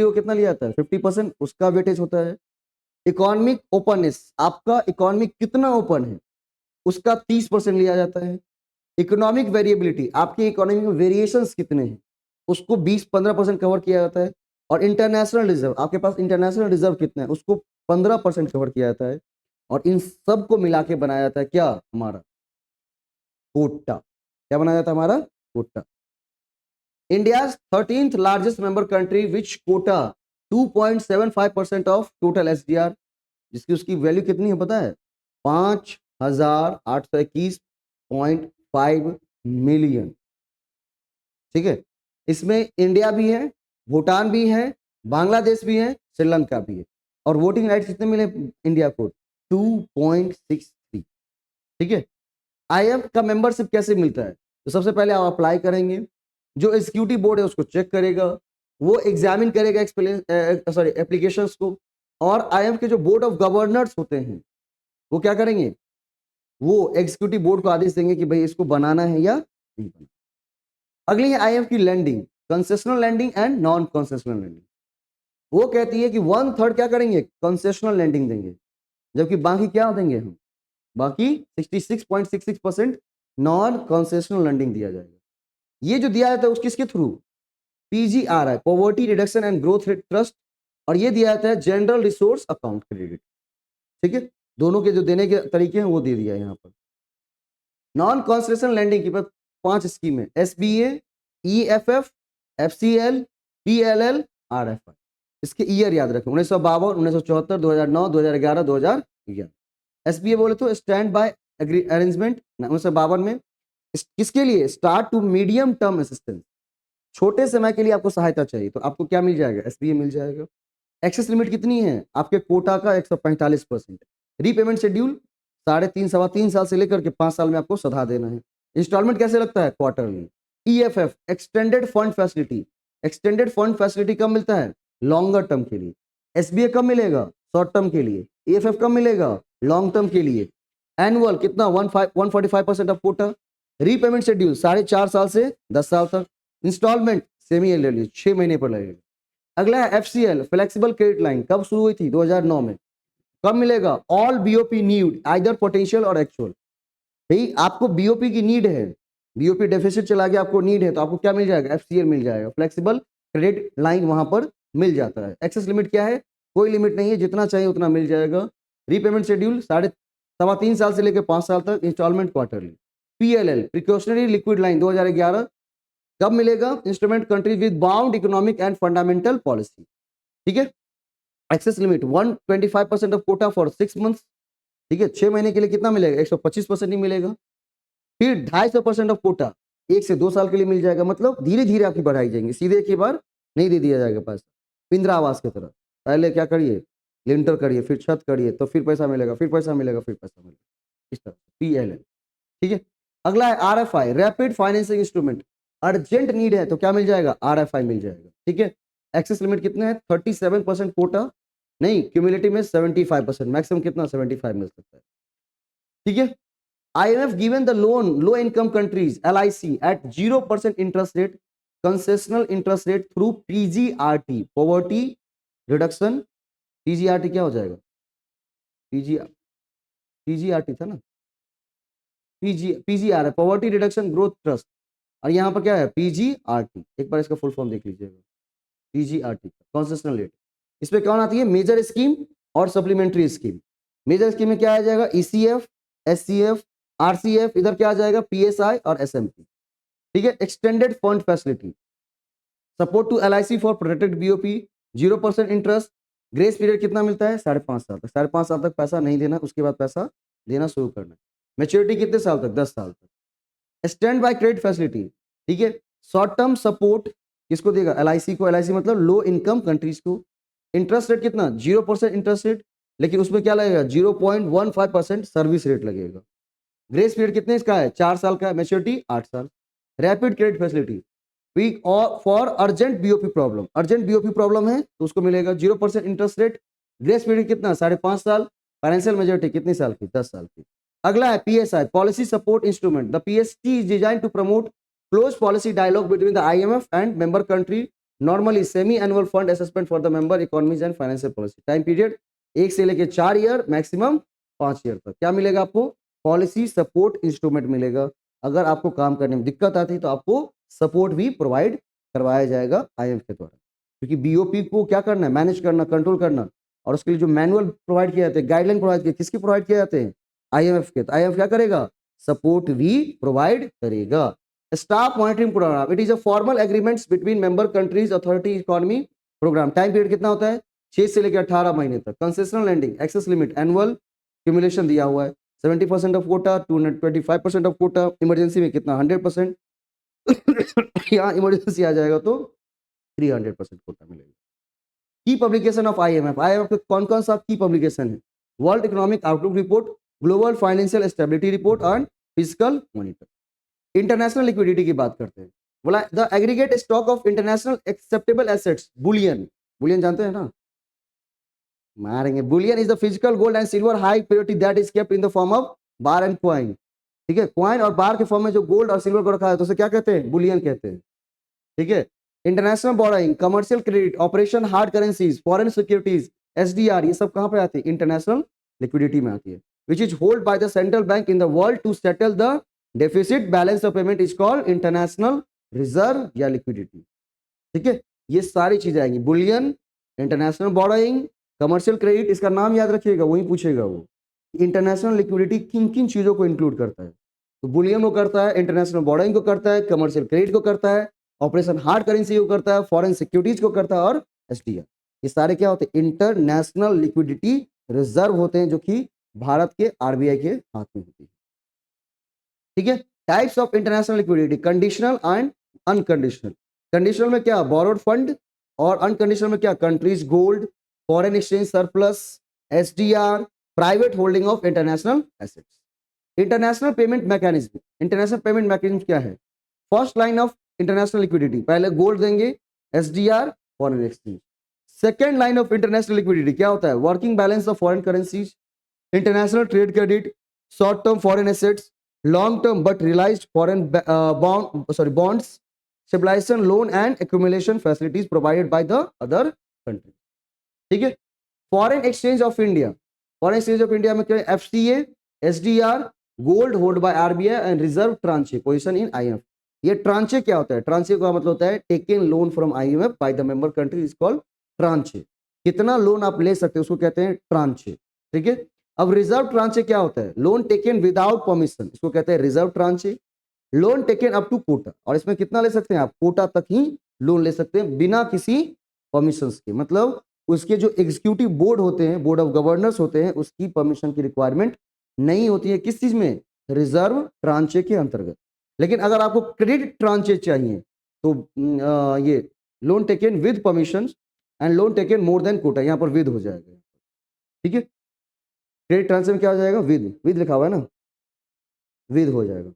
S1: को कितना लिया जाता है? 50% उसका वेटेज होता है। इकोनॉमिक ओपननेस, आपका इकोनॉमिक कितना ओपन है उसका 30% लिया जाता है। इकोनॉमिक वेरिएबिलिटी, आपके इकोनॉमी में वेरिएशंस कितने हैं उसको 20-15% कवर किया जाता है। और इंटरनेशनल रिजर्व, आपके पास इंटरनेशनल रिजर्व कितना है उसको 15% कवर किया जाता है। और इन सब को मिला के बनाया जाता है क्या? हमारा कोटा। क्या बनाया जाता है? हमारा quota. India 13th largest member country which quota 2.75% of total SDR, जिसकी उसकी वैल्यू कितनी है पता है? 5,821.5 मिलियन। ठीक है, इसमें इंडिया भी है, भूटान भी है, बांग्लादेश भी है, श्रीलंका भी है। और वोटिंग राइट्स कितने मिले इंडिया को? 2.63। ठीक है, IMF का मेंबरशिप कैसे मिलता है? तो सबसे पहले आप अप्लाई करेंगे, जो एग्जीक्यूटिव बोर्ड है उसको चेक करेगा, वो एग्जामिन करेगा एप्लीकेशंस को। और IMF के जो बोर्ड ऑफ गवर्नर्स होते हैं वो क्या करेंगे? वो एग्जीक्यूटिव बोर्ड को आदेश देंगे कि भाई इसको बनाना है या नहीं बनाना। अगली है IMF की lending, concessional lending and non concessional lending. वो कहती है कि 1/3 क्या करेंगे? कंसेशनल लैंडिंग देंगे, जबकि बाकी क्या देंगे हम? बाकी 66.66% नॉन कंसेशनल लैंडिंग दिया जाएगा। ये जो दिया जाता है किसके through? PGRI, poverty reduction and growth trust, और ये दिया जाता है जनरल रिसोर्स अकाउंट क्रेडिट। ठीक है, दोनों के जो देने के तरीके हैं वो दे दिया है यहाँ पर। नॉन कंसेशनल लैंडिंग की 5 स्कीम है, SBA, EFF, FCL, PLL, RFI। इसके ईयर याद रखें, 1952, 1974, 2009, 2011, 2011। SBA बोले तो स्टैंड बाय अरेंजमेंट 1952 में। किसके लिए? Start to medium term assistance, छोटे समय के लिए आपको सहायता चाहिए तो आपको क्या मिल जाएगा? SBA मिल जाएगा। एक्सेस लिमिट कितनी है? आपके कोटा का 145%। रीपेमेंट शेड्यूल 3.5 सवा 3 साल से लेकर के 5 साल में आपको सधा देना है। इंस्टॉलमेंट कैसे लगता है? Quarterly. EFF, extended fund facility, extended fund facility कब मिलता है? लॉन्गर टर्म के लिए। SBA कब मिलेगा? शॉर्ट टर्म के लिए। EFF कब मिलेगा? लॉन्ग टर्म के लिए। एनुअल कितना? 145% ऑफ कोटा। रीपेमेंट शेड्यूल 4.5 साल से 10 साल तक। इंस्टॉलमेंट सेमी ईयरली 6 महीने पर लगेगा। अगला है FCL फ्लेक्सिबल क्रेडिट लाइन, कब शुरू हुई थी? 2009 में। कब मिलेगा? All BOP need either potential और एक्चुअल। भाई आपको बीओपी की नीड है, बीओपी डेफिसिट चला गया, आपको नीड है, तो आपको क्या मिल जाएगा? FCL मिल जाएगा, फ्लेक्सिबल क्रेडिट लाइन वहां पर मिल जाता है। एक्सेस लिमिट क्या है? कोई लिमिट नहीं है, जितना चाहिए उतना मिल जाएगा। रीपेमेंट शेड्यूल 3.5 साल से लेकर 5 साल तक, installment quarterly. PLL precautionary liquid line 2011, कब मिलेगा? Instrument countries with bound economic and fundamental policy. ठीक है। Access limit 125% of quota for 6 months. ठीक है, 6 महीने के लिए कितना मिलेगा? 125% ही मिलेगा। फिर 250% ऑफ कोटा 1 से 2 साल के लिए मिल जाएगा। मतलब धीरे धीरे आपकी बढ़ाई जाएंगी, सीधे एक ही बार नहीं दे दिया जाएगा पैसा। इंदिरा आवास की तरह पहले क्या करिए? लिंटर करिए, फिर छत करिए, तो फिर पैसा मिलेगा, फिर पैसा मिलेगा, फिर पैसा मिलेगा, इस तरह। PLL। ठीक है। अगला है RFI rapid financing instrument. Urgent need है तो क्या मिल जाएगा? RFI मिल जाएगा। ठीक है। एक्सेस लिमिट कितना है? 37% कोटा, नहीं क्यूमुलेटिव में 75%, मैक्सिमम कितना? 75 मिल सकता है। ठीक है। IMF given the loan low income countries LIC at 0% interest rate, concessional interest rate through PGRT poverty reduction। PGRT क्या हो जाएगा? PG PGRT था ना, PGR है पॉवर्टी रिडक्शन ग्रोथ ट्रस्ट, और यहाँ पर क्या है? PGRT। एक बार इसका फुल फॉर्म देख लीजिएगा, PGRT कंसेशनल रेट। इसमें कौन आती है? मेजर स्कीम और सप्लीमेंट्री स्कीम। मेजर स्कीम में क्या आ जाएगा? ECF, SCF, RCF, इधर क्या आ जाएगा? PSI और SMP। ठीक है। Extended fund facility, support to LIC for protected BOP, 0% interest, grace period कितना मिलता है? 5.5 साल तक। 5.5 साल तक पैसा नहीं देना, उसके बाद पैसा देना शुरू करना। मैच्योरिटी कितने साल तक? 10 साल तक। Stand by credit facility. ठीक है। शॉर्ट टर्म सपोर्ट किसको देगा? LIC को। LIC मतलब लो इनकम कंट्रीज को। इंटरेस्ट रेट कितना? 0% इंटरेस्ट रेट, लेकिन उसमें क्या लगेगा? 0.15% सर्विस रेट लगेगा। ग्रेस पीरियड कितने इसका है? 4 साल का। मैच्योरिटी 8 साल। रैपिड क्रेडिट फैसिलिटी वीक और for urgent BOP problem, urgent BOP problem है तो उसको मिलेगा 0% इंटरेस्ट रेट। ग्रेस पीरियड कितना? 5.5 साल। फाइनेंशियल मेजोरिटी कितने साल की? 10 साल की। अगला है PSI policy support instrument. The PST is designed to promote close policy dialogue between the IMF and member country, normally semi annual fund assessment for the member economies and financial policy. Time period 1 से लेकर 4 year, maximum 5 year तक। क्या मिलेगा आपको? Policy support instrument मिलेगा। अगर आपको काम करने में दिक्कत आती है तो आपको सपोर्ट भी प्रोवाइड करवाया जाएगा IMF के द्वारा, क्योंकि BOP को क्या करना है? मैनेज करना, कंट्रोल करना, और उसके लिए जो मैनुअल प्रोवाइड किए जाते हैं, गाइडलाइन प्रोवाइड किए, किसके प्रोवाइड किए जाते हैं? IMF के। तो IMF क्या करेगा? सपोर्ट भी प्रोवाइड करेगा। Staff monitoring program, it is a formal agreements between member countries authority economy program. Time period कितना होता है? 6 से लेकर 18 महीने तक। Concessional lending, access limit annual cumulation दिया हुआ है, 70% of quota, 225% of quota. Emergency में कितना? 100%। यहाँ इमरजेंसी आ जाएगा तो 300% कोटा मिलेगा। की पब्लिकेशन ऑफ IMF के कौन कौन सा की पब्लिकेशन है? World economic outlook report, global financial stability report and physical monitor. International liquidity की बात करते हैं। बोला the aggregate stock of international acceptable assets, Boolean. Boolean जानते हैं ना? मारेंगे। Boolean is the physical gold and silver high purity that is kept in the form of bar and coin. ठीक है। कॉइन और बार के फॉर्म में जो गोल्ड और सिल्वर को रखा है तो उसे क्या कहते हैं? बुलियन कहते हैं। ठीक है। International borrowing, commercial credit, operation hard currencies, foreign securities, SDR, ये सब कहां पे आती है? इंटरनेशनल लिक्विडिटी में आती है। Which is hold by the central bank in the world to settle the deficit balance of payment is called international reserve या लिक्विडिटी। ठीक है। ये सारी चीजें आएंगी, bullion, international borrowing, commercial credit, इसका नाम याद रखिएगा, वही पूछेगा वो। इंटरनेशनल लिक्विडिटी किन किन चीजों को इंक्लूड करता है? तो बुलियन को करता है, इंटरनेशनल बोरोइंग को करता है, कमर्शियल क्रेडिट को करता है, ऑपरेशन हार्ड करेंसी को करता है, फॉरेन सिक्योरिटीज को करता है, और SDR। ये सारे क्या होते हैं? इंटरनेशनल लिक्विडिटी रिजर्व होते हैं, जो कि भारत के RBI के हाथ में होती है। ठीक है। Types of international liquidity, conditional and unconditional. Conditional में क्या? बोरोड फंड, और अनकंडीशनल में क्या? Countries gold, foreign exchange surplus, SDR, private holding of international assets. International payment mechanism, international payment mechanism क्या है? First line of international liquidity, पहले gold देंगे, SDR, foreign exchange. Second line of international liquidity क्या होता है? Working balance of foreign currencies, international trade credit, short term foreign assets, long term but realized foreign bonds, stabilization loan and accumulation facilities provided by the other country. ठीक है। Foreign exchange of India, foreign exchange of India में क्या है? FCA, SDR, gold hold by RBI and reserve tranche position in IMF. ये tranche क्या होता है? ट्रांचे का मतलब होता है taken loan from IMF by the member country is called tranche. कितना लोन आप ले सकते हैं उसको कहते हैं ट्रांचे। ठीक है। अब रिजर्व ट्रांचे क्या होता है? लोन टेकन विदाउट परमिशन, इसको कहते हैं reserve tranche. Loan taken up to quota, और इसमें कितना ले सकते हैं आप? कोटा तक ही लोन ले सकते हैं बिना किसी परमिशन के। मतलब उसके जो एग्जीक्यूटिव बोर्ड होते हैं, बोर्ड ऑफ गवर्नर्स होते हैं, उसकी परमिशन की रिक्वायरमेंट नहीं होती है। किस चीज में? रिजर्व ट्रांचे के अंतर्गत। लेकिन अगर आपको क्रेडिट ट्रांचे चाहिए तो ये loan taken with permission and loan taken more than quota, यहां पर विद हो जाएगा। ठीक है। क्रेडिट ट्रांचे में क्या हो जाएगा? विद, विद लिखा हुआ है ना, विद हो जाएगा।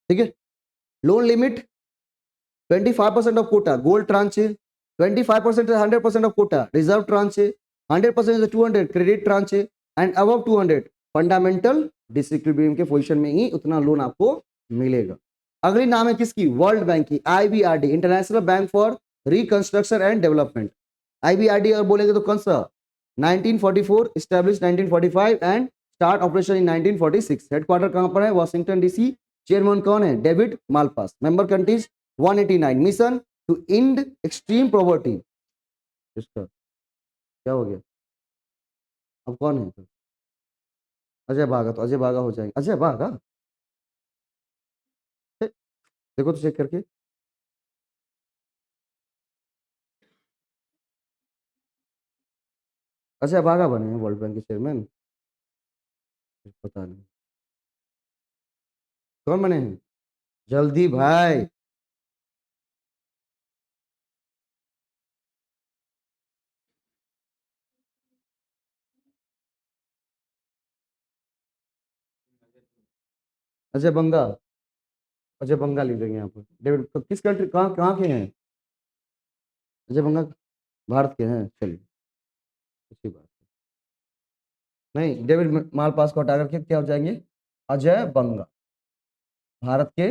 S1: ठीक है। Loan limit 25% of quota, gold tranche, 25% is 100% of quota, reserve tranche, 100% is 200 credit tranche, and above 200 fundamental disequilibrium के पोजीशन में ही उतना लोन आपको मिलेगा। अगली नाम है किसकी? वर्ल्ड बैंक की, IBRD, international bank for reconstruction and development. IBRD अगर बोलेंगे तो कौन सा? 1944, establish 1945 and start operation in 1946। Headquarter कहां पर है? Washington DC. चेयरमैन कौन है? David Malpass. Member countries 189। Mission to end extreme poverty. इसका क्या हो गया? अब कौन है? अजय बागा। तो अजय बागा हो जाएंगे। अजय बागा, देखो तो चेक करके। अजय बागा बने हैं वर्ल्ड बैंक के चेयरमैन? पता नहीं कौन बने हैं। जल्दी भाई। अजय बंगा, अजय बंगा लिख देंगे यहाँ पर। डेविड तो किस कंट्री, कहाँ कहाँ के हैं? अजय बंगा भारत के हैं। चलिए अच्छी बात। नहीं, डेविड मालपास को हटा करके क्या हो जाएंगे? अजय बंगा भारत के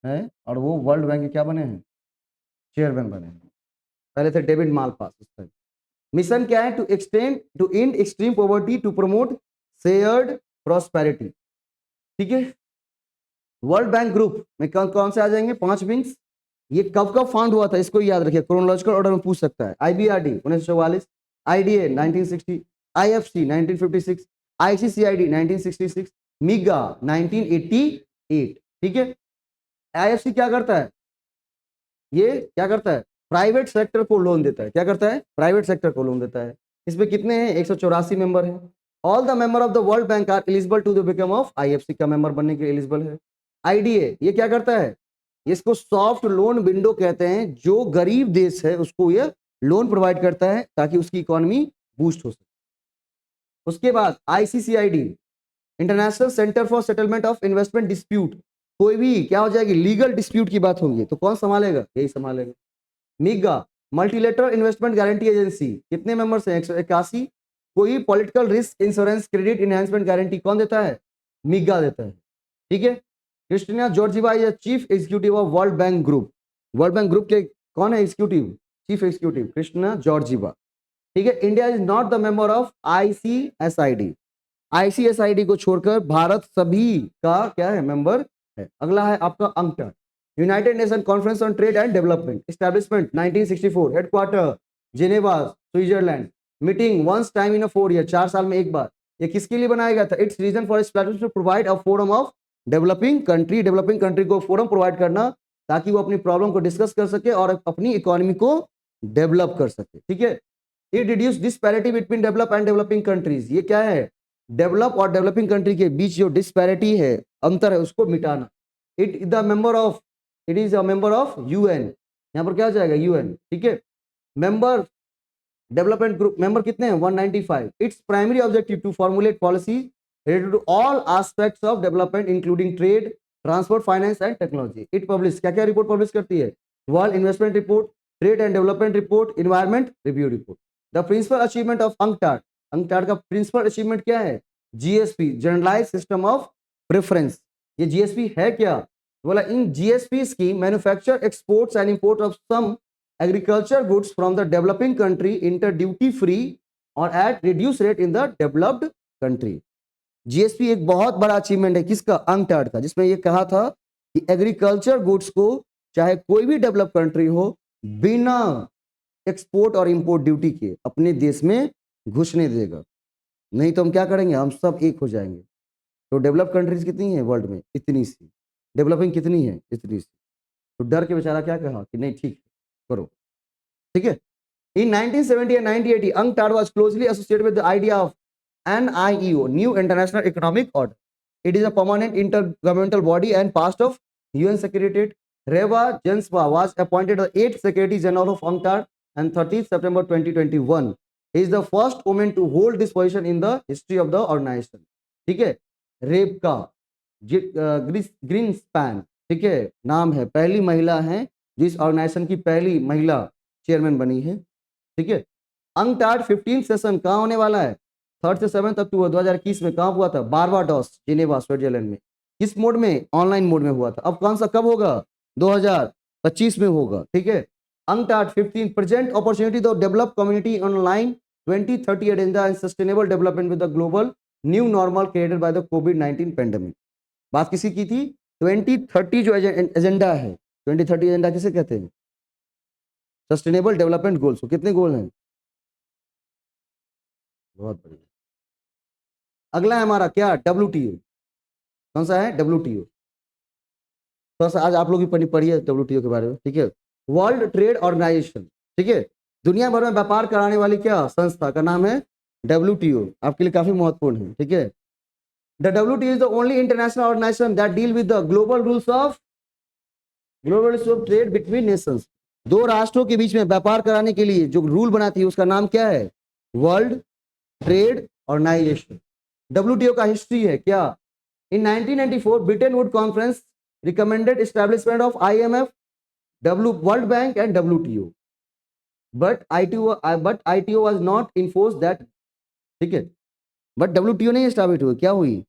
S1: हैं, और वो वर्ल्ड बैंक के क्या बने हैं? चेयरमैन बने हैं। पहले थे डेविड मालपास इस टाइम। मिशन क्या है? To extend to end extreme poverty to promote shared prosperity. ठीक है। वर्ल्ड बैंक ग्रुप में कौन कौन से आ जाएंगे? 5 विंग्स। ये कब कब फाउंड हुआ था इसको याद रखिए, क्रोनोलॉजिकल ऑर्डर में पूछ सकता है। IBRD 1944, IDA 1960, IFC 1956, आईसीसीआईडी 1966, मिगा 1988। ठीक है। आईएफसी क्या करता है? ये क्या करता है? प्राइवेट सेक्टर को लोन देता है। क्या करता है? प्राइवेट सेक्टर को लोन देता है। इसमें कितने हैं? 184 मेंबर हैं। All the member of the world bank are eligible to the become of IFC का मेंबर बनने के लिए एलिजिबल है। आईडीए ये क्या करता है? इसको सॉफ्ट लोन विंडो कहते हैं। जो गरीब देश है उसको ये लोन प्रोवाइड करता है ताकि उसकी इकोनॉमी बूस्ट हो सके। उसके बाद ICCID, international centre for settlement of investment dispute. कोई भी क्या हो जाएगी? लीगल डिस्प्यूट की बात होगी तो कौन संभालेगा? यही संभालेगा। MIGA, multilateral investment guarantee agency, कितने मेंबर्स हैं? 181। कोई political risk insurance credit enhancement guarantee कौन देता है? मिगा देता है। ठीक है। Kristalina Georgieva is chief executive of World Bank group. World Bank group के कौन है executive? Chief executive Kristalina Georgieva. ठीक है। India is not the member of ICSID. ICSID को छोड़कर भारत सभी का क्या है? मेंबर है। अगला है आपका UNCTAD, United Nation conference on trade and development, establishment 1964, headquarter Geneva Switzerland, meeting once time in 4 year, 4 साल में एक बार। ये किसके लिए बनाया गया था? It's reason for establishment to provide a forum of developing country, developing country को फोरम प्रोवाइड करना ताकि वो अपनी प्रॉब्लम को डिस्कस कर सके और अपनी इकोनॉमी को डेवलप कर सके। ठीक है। It reduce disparity between develop and developing countries. ये क्या है? डेवलप और डेवलपिंग कंट्री के बीच जो डिस्पैरिटी है, अंतर है, उसको मिटाना। It the member of, it is a member of UN. यहां पर क्या हो जाएगा? यूएन। ठीक है। मेंबर डेवलपमेंट ग्रुप मेंबर कितने हैं? 195। Its primary objective to formulate policy related to all aspects of development including trade, transport, finance and technology. It publish क्या क्या रिपोर्ट पब्लिश करती है? World investment report, trade and development report, environment review report. The principal achievement of UNCTAD, UNCTAD का principal achievement क्या है? GSP, generalize system of preference. ये GSP है क्या? बोला in GSP scheme manufacture exports and import of some agriculture goods from the developing country inter duty free और at reduce rate in the developed country. GSP एक बहुत बड़ा achievement है किसका, अंकटाड का, जिसमें ये कहा था कि एग्रीकल्चर गुड्स को चाहे कोई भी डेवलप कंट्री हो बिना एक्सपोर्ट और इंपोर्ट ड्यूटी के अपने देश में घुसने देगा, नहीं तो हम क्या करेंगे, हम सब एक हो जाएंगे। तो डेवलप कंट्रीज कितनी है वर्ल्ड में, इतनी सी। डेवलपिंग कितनी है, इतनी सी। तो डर के बेचारा क्या कहा कि नहीं ठीक है करो, ठीक है। In 1970 and 1980, UNCTAD was closely associated with the idea of NIEO, New International Economic Order. It is a permanent intergovernmental body and past of UN Secretariat. Reva Jenspa was appointed the 8th Secretary General of UNCTAD and 30th September 2021. He is the first woman to hold this position in the history of the organization. ठीक है, रेबका Greenspan, ठीक है नाम है, पहली महिला है जो इस ऑर्गेनाइजेशन की पहली महिला चेयरमैन बनी है, ठीक है। अंकटाड 15 सेशन कहाँ होने वाला है, 3 से 7 अक्टूबर 2021 में कहाँ हुआ था, बारबाडोस जिनेवा स्विट्जरलैंड में। किस मोड में, ऑनलाइन मोड में हुआ था। अब कौन सा कब होगा, 2025 में होगा, ठीक है। UNCTAD 15 present opportunity to develop community online 2030 agenda and sustainable development with the global new normal created by the कोविड-19 पेंडेमिक। बात किसी की थी, 2030 जो एजेंडा है, 2030 एजेंडा किसे कहते हैं, सस्टेनेबल डेवलपमेंट गोल्स। कितने गोल हैं, बहुत बढ़िया। अगला है हमारा क्या, WTO। कौन सा है, WTO। थोड़ा सा आज आप लोग भी पढ़िए WTO के बारे में, ठीक है। वर्ल्ड ट्रेड ऑर्गेनाइजेशन, ठीक है, दुनिया भर में व्यापार कराने वाली क्या संस्था का नाम है WTO, आपके लिए काफी महत्वपूर्ण है, ठीक है। The WTO is the only international organization that deal with the global rules of trade between nations. दो राष्ट्रों के बीच में व्यापार कराने के लिए जो रूल बनाती है उसका नाम क्या है, वर्ल्ड ट्रेड ऑर्गेनाइजेशन। WTO का हिस्ट्री है क्या, इन 1994 Britain Woods conference recommended establishment of IMF, world bank and WTO, but ITO was not enforce that, ठीक है। बट WTO नहीं स्थापित हुई, क्या हुई,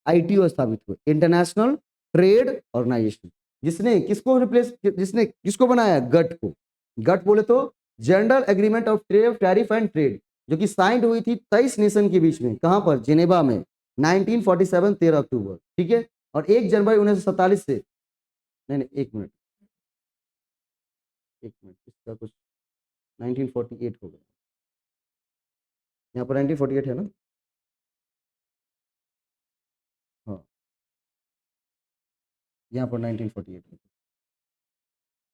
S1: ITO स्थापित हुई, इंटरनेशनल ट्रेड ऑर्गेनाइजेशन, जिसने किसको रिप्लेस, जिसने किसको बनाया, गट को। गट बोले तो general agreement of tariff and trade, जो कि साइंड हुई थी 23 नेशन के बीच में, कहां पर, जिनेवा में 1947 13 अक्टूबर, ठीक है। और 1 जनवरी 1947 से, नहीं एक मिनट इसका कुछ 1948 हो गया, यहाँ पर 1948 है ना, हाँ यहाँ पर 1948 है।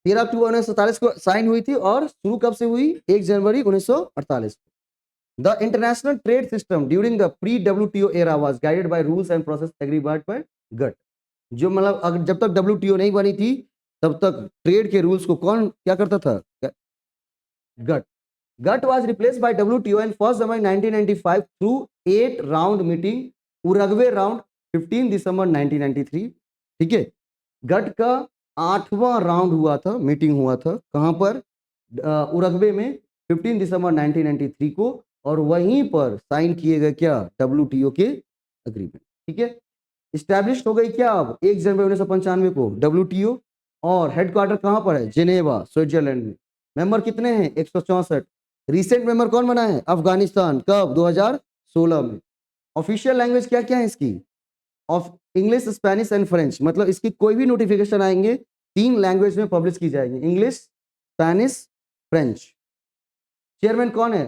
S1: 13 अक्टूबर 1947 को साइन हुई थी और शुरू कब से हुई, 1 जनवरी 1948 को। The international trade system during the pre WTO era was guided by rules and process agreed by GATT. जो मतलब अगर जब तक WTO नहीं बनी थी तब तक ट्रेड के रूल्स को कौन क्या करता था, GATT. GATT was replaced by WTO and 1 जनवरी 1995 through 8 round meeting, Uruguay round 15 दिसंबर 1993, ठीक है। गट का 8वां राउंड हुआ था, मीटिंग हुआ था, कहां पर, उरुग्वे में 15 दिसंबर 1993 को, और वहीं पर साइन किए गए क्या, WTO के अग्रीमेंट, ठीक है। इस्टेब्लिश हो गई क्या अब 1 जनवरी 1995 को WTO, और हेडक्वार्टर कहां पर है, जिनेवा स्विट्जरलैंड में। मेंबर कितने हैं, 164। रिसेंट मेंबर कौन बना है, अफगानिस्तान, कब, 2016 में। ऑफिशियल लैंग्वेज क्या क्या है इसकी, of English, Spanish and French, मतलब इसकी कोई भी नोटिफिकेशन आएंगे 3 लैंग्वेज में पब्लिश की जाएगी, इंग्लिश, स्पेनिश, फ्रेंच। चेयरमैन कौन है,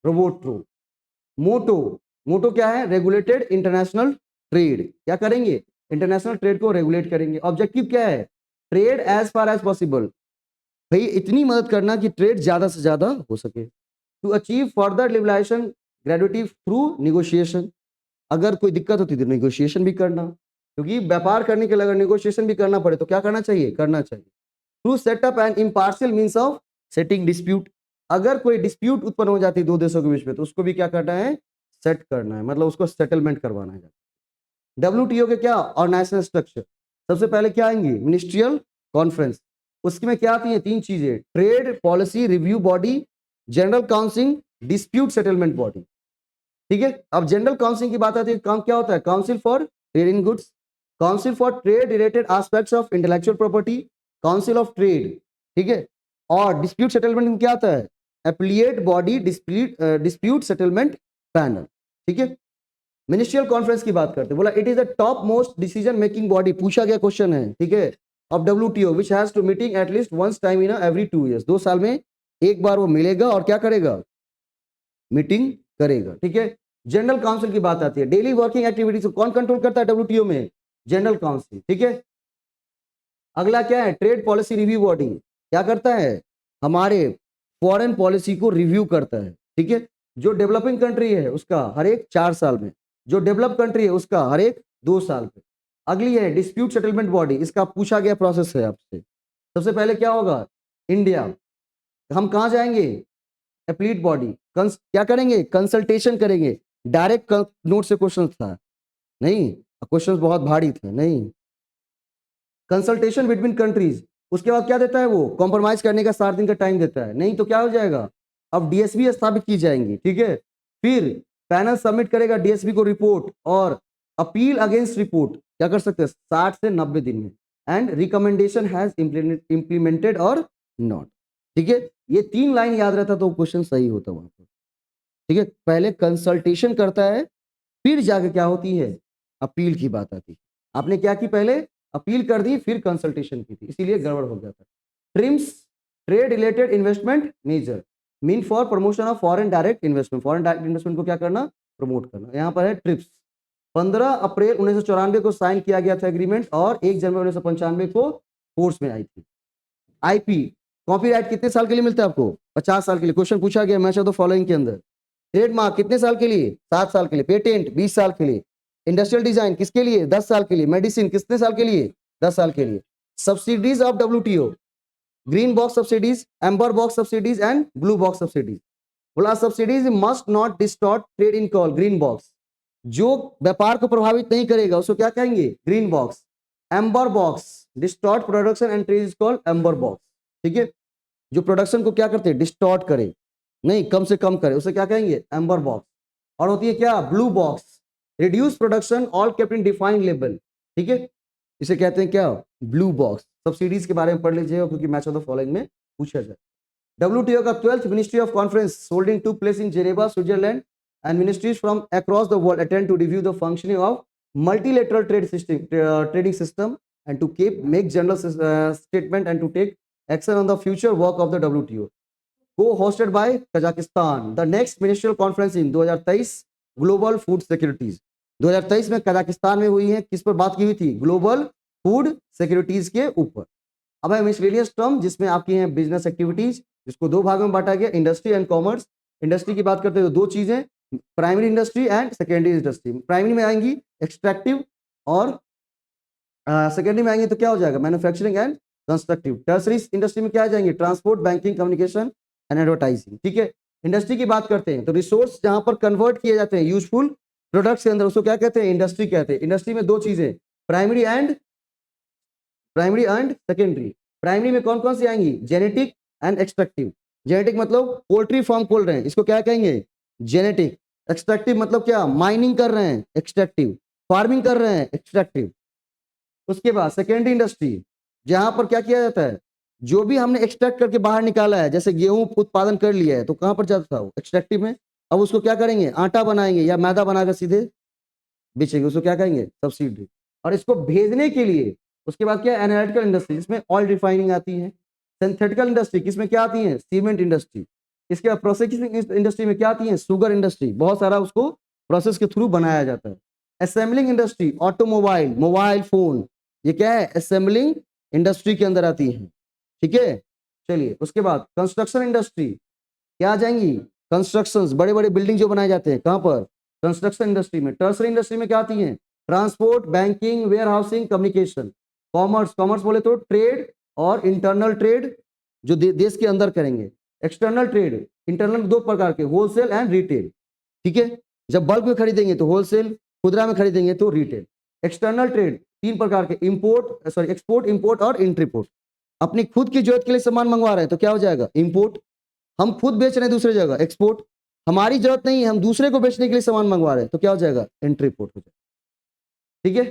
S1: रोबोट्रो। मोटो, मोटो क्या है, रेगुलेटेड इंटरनेशनल ट्रेड, क्या करेंगे, इंटरनेशनल ट्रेड को रेगुलेट करेंगे। ऑब्जेक्टिव क्या है, trade as far as possible, भाई इतनी मदद करना कि ट्रेड ज्यादा से ज्यादा हो सके। To achieve further liberalization graduative through negotiation, अगर कोई दिक्कत होती है तो निगोशिएशन भी करना, क्योंकि व्यापार करने के लिए अगर निगोशिएशन भी करना पड़े तो क्या करना चाहिए, करना चाहिए। Through setup and impartial means of setting dispute, अगर कोई डिस्प्यूट उत्पन्न हो जाती है दो देशों के बीच में तो उसको भी क्या करना है, सेट करना है, मतलब उसको सेटलमेंट करवाना है। WTO के क्या ऑर्गेनाइजेशनल स्ट्रक्चर, सबसे पहले क्या आएंगे, मिनिस्ट्रियल कॉन्फ्रेंस, उसमें क्या आती है 3 चीजें, trade policy review body, general council, dispute settlement body, ठीक है। अब जनरल काउंसिल की बात आती है, काम क्या होता है, council for trade in goods, council for trade related aspects of intellectual property, council of trade, ठीक है। और डिस्प्यूट सेटलमेंट में क्या आता है, appellate body dispute settlement panel, ठीक है। मिनिस्ट्रियल कॉन्फ्रेंस की बात करते हैं, बोला it is the top most decision making body, पूछा गया क्वेश्चन है, ठीक है, of WTO which has to meeting at least once time in every 2 years, 2 साल में एक बार वो मिलेगा और क्या करेगा, मीटिंग करेगा, ठीक है। जनरल काउंसिल की बात आती है, डेली वर्किंग एक्टिविटीज को कौन कंट्रोल करता है डब्ल्यूटीओ में, जनरल काउंसिल, ठीक है। अगला क्या है, ट्रेड पॉलिसी रिव्यू बॉडी, क्या करता है, हमारे फॉरेन पॉलिसी को रिव्यू करता है, ठीक है। जो डेवलपिंग कंट्री है उसका हर एक 4 साल में, जो डेवलप कंट्री है उसका हर एक 2 साल पे। अगली है डिस्प्यूट सेटलमेंट बॉडी, इसका पूछा गया प्रोसेस है आपसे। सबसे पहले क्या होगा, इंडिया, हम कहाँ जाएंगे, एप्लीट बॉडी, क्या करेंगे, कंसल्टेशन करेंगे। डायरेक्ट नोट से क्वेश्चन था नहीं, क्वेश्चन बहुत भारी थे नहीं, कंसल्टेशन बिटवीन कंट्रीज। उसके बाद क्या देता है वो, कॉम्प्रोमाइज करने का 7 दिन का टाइम देता है, नहीं तो क्या हो जाएगा, अब डीएसबी स्थापित की जाएंगी, ठीक है। फिर पैनल सबमिट करेगा डीएसबी को रिपोर्ट, और अपील अगेंस्ट रिपोर्ट क्या कर सकते हैं 60 से 90 दिन में, एंड रिकमेंडेशन हैज इंप्लीमेंटेड और नॉट, ठीक है। ये 3 लाइन याद रहता तो क्वेश्चन सही होता वहां पर, ठीक है। पहले कंसल्टेशन करता है, फिर जाके क्या होती है, अपील की बात आती है। आपने क्या की, पहले अपील कर दी फिर कंसल्टेशन की थी, इसीलिए गड़बड़ हो गया था। TRIMS, trade related investment major, mean for promotion of foreign direct investment, foreign direct investment को क्या करना, प्रमोट करना। यहाँ पर है ट्रिप्स, 15 अप्रैल 1994 को साइन किया गया था एग्रीमेंट, और 1 जनवरी 1995 को फोर्स में आई थी। आईपी, कॉपीराइट कितने साल के लिए मिलता है आपको, 50 साल के लिए, क्वेश्चन पूछा गया मैच ऑफ द फॉलोइंग के अंदर। ट्रेडमार्क कितने साल के लिए, 7 साल के लिए। पेटेंट 20 साल के लिए। इंडस्ट्रियल डिजाइन किसके लिए, 10 साल के लिए। मेडिसिन कितने साल के लिए, 10 साल के लिए। Subsidies of WTO, green box subsidies, amber box subsidies and blue box subsidies. बोला subsidies must not distort trade in call, green box, जो व्यापार को प्रभावित नहीं करेगा उसको क्या कहेंगे, green box. Amber box, distort production and trade is called amber box, ठीक है। जो प्रोडक्शन को क्या करते हैं, डिस्टॉर्ट करे, नहीं कम से कम करे, उसे क्या कहेंगे, एम्बर बॉक्स। और होती है क्या, blue box, reduce production all kept in defined level, ठीक है, इसे कहते हैं क्या, ब्लू बॉक्स। सब्सिडीज के बारे में पढ़ लीजिएगा क्योंकि मैच ऑफ द फॉलोइंग में पूछा जाए। WTO का 12th ministry of conference holding to place in Geneva, Switzerland, and ministries from across the world attend to review the functioning of multilateral trading system and to make general statement and to take action on the future work of the WTO, co-hosted by Kazakhstan. The next ministerial conference in 2023 global food securities, 2023 में Kazakhstan में हुई है, किस पर बात की हुई थी, ग्लोबल फूड सिक्योरिटीज के ऊपर। अब है मिसलेनियस टर्म जिसमें आपकी हैं बिजनेस एक्टिविटीज, जिसको 2 भागों में बांटा गया, इंडस्ट्री एंड कॉमर्स। इंडस्ट्री की बात करते हैं तो 2 चीजें, primary industry and secondary industry. Primary में आएंगी एक्सट्रैक्टिव, और सेकेंडरी में आएंगे तो क्या हो जाएगा, manufacturing and constructive. Tertiary industry में क्या आ जाएंगे, transport, banking, communication and advertising, ठीक है। इंडस्ट्री की बात करते हैं तो रिसोर्स जहां पर कन्वर्ट किए जाते हैं यूजफुल प्रोडक्ट्स के अंदर, उसको क्या कहते हैं, इंडस्ट्री कहते हैं। इंडस्ट्री में 2 चीजें, प्राइमरी एंड सेकेंडरी। प्राइमरी में कौन कौन सी आएंगी, जेनेटिक एंड एक्सट्रैक्टिव। जेनेटिक मतलब पोल्ट्री फार्म खोल रहे हैं, इसको क्या कहेंगे, जेनेटिक। एक्सट्रैक्टिव मतलब क्या, माइनिंग कर रहे हैं, एक्सट्रैक्टिव। फार्मिंग कर रहे हैं, एक्सट्रैक्टिव। उसके बाद सेकेंडरी इंडस्ट्री, जहां पर क्या किया जाता है, जो भी हमने एक्सट्रैक्ट करके बाहर निकाला है, जैसे गेहूं उत्पादन कर लिया है तो कहां पर जाता था, एक्सट्रैक्टिव में। अब उसको क्या करेंगे, आटा बनाएंगे या मैदा बनाकर सीधे बेचेंगे, उसको क्या कहेंगे, सब्सिडी। और इसको भेजने के लिए उसके बाद क्या, एनालिटिकल इंडस्ट्री जिसमें ऑयल रिफाइनिंग आती है। सिंथेटिकल इंडस्ट्री किसमें क्या आती है, सीमेंट इंडस्ट्री। इसके बाद प्रोसेसिंग इंडस्ट्री में क्या आती है, शुगर इंडस्ट्री, बहुत सारा उसको प्रोसेस के थ्रू बनाया जाता है। Assembling industry, automobile, mobile phone, ये क्या है, असेंबलिंग इंडस्ट्री के अंदर आती है, ठीक है। चलिए उसके बाद कंस्ट्रक्शन इंडस्ट्री, क्या आ जाएंगी, कंस्ट्रक्शंस, बड़े बड़े बिल्डिंग जो बनाए जाते हैं, कहां पर, कंस्ट्रक्शन इंडस्ट्री में। टर्सरी इंडस्ट्री में क्या आती है, transport, banking, warehousing, communication. Commerce, commerce बोले तो ट्रेड और इंटरनल ट्रेड, जो देश के अंदर करेंगे। एक्सटर्नल ट्रेड, इंटरनल 2 प्रकार के, होलसेल एंड रिटेल, ठीक है। जब बल्क में खरीदेंगे तो होलसेल, खुदरा में खरीदेंगे तो रिटेल। एक्सटर्नल ट्रेड 3 प्रकार के, एक्सपोर्ट, इंपोर्ट और इंट्रीपोर्ट। अपनी खुद की जरूरत के लिए सामान मंगवा रहे हैं तो क्या हो जाएगा, इंपोर्ट। हम खुद बेच रहे हैं दूसरी जगह, एक्सपोर्ट। हमारी जरूरत नहीं है, हम दूसरे को बेचने के लिए सामान मंगवा रहे हैं तो क्या हो जाएगा, इंट्रीपोर्ट हो जाएगा, ठीक है।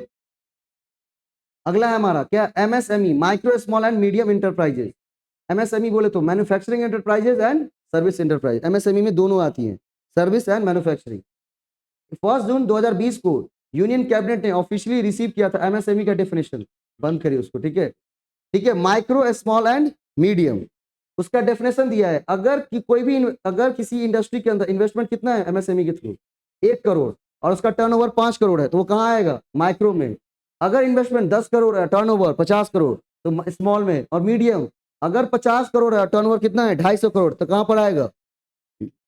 S1: अगला है हमारा क्या, MSME, micro small and medium enterprises. MSME बोले तो manufacturing enterprises and service enterprise. MSME में दोनों आती हैं, सर्विस एंड मैन्युफैक्चरिंग। 1 जून 2020 को यूनियन कैबिनेट ने ऑफिशियली रिसीव किया था एमएसएमई का डेफिनेशन। बंद करिए उसको, ठीक है, ठीक है। माइक्रो स्मॉल एंड मीडियम, उसका डेफिनेशन दिया है। अगर कि कोई भी अगर किसी इंडस्ट्री के अंदर इन्वेस्टमेंट कितना है एमएसएमई के थ्रू, 1 करोड़, और उसका टर्नओवर 5 करोड़ है, तो वो कहाँ आएगा, माइक्रो में। अगर इन्वेस्टमेंट 10 करोड़ है, टर्नओवर 50 करोड़, तो स्मॉल में। और मीडियम, अगर 50 करोड़ है, टर्नओवर कितना है, 250 करोड़, तो कहाँ पर आएगा,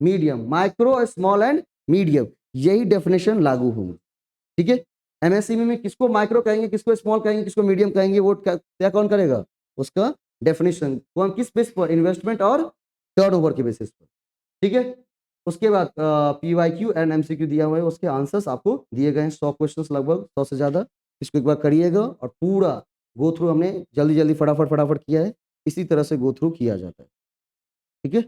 S1: medium. Micro small and medium, यही डेफिनेशन लागू होगी, ठीक है। एमएसएमई में किसको माइक्रो कहेंगे, किसको स्मॉल कहेंगे, किसको मीडियम कहेंगे, वो क्या कौन करेगा, उसका डेफिनेशन कौन, किस बेस पर, इन्वेस्टमेंट और टर्नओवर के बेसिस पर, ठीक है। उसके बाद पीवाईक्यू एंड एमसीक्यू दिया हुआ है, उसके आंसर्स आपको दिए गए हैं, 100 क्वेश्चंस लगभग, 100 से ज्यादा। इसको एक बार करिएगा, और पूरा गो थ्रू हमने जल्दी जल्दी फटाफट फटाफट किया है, इसी तरह से गो थ्रू किया जाता है, ठीक है।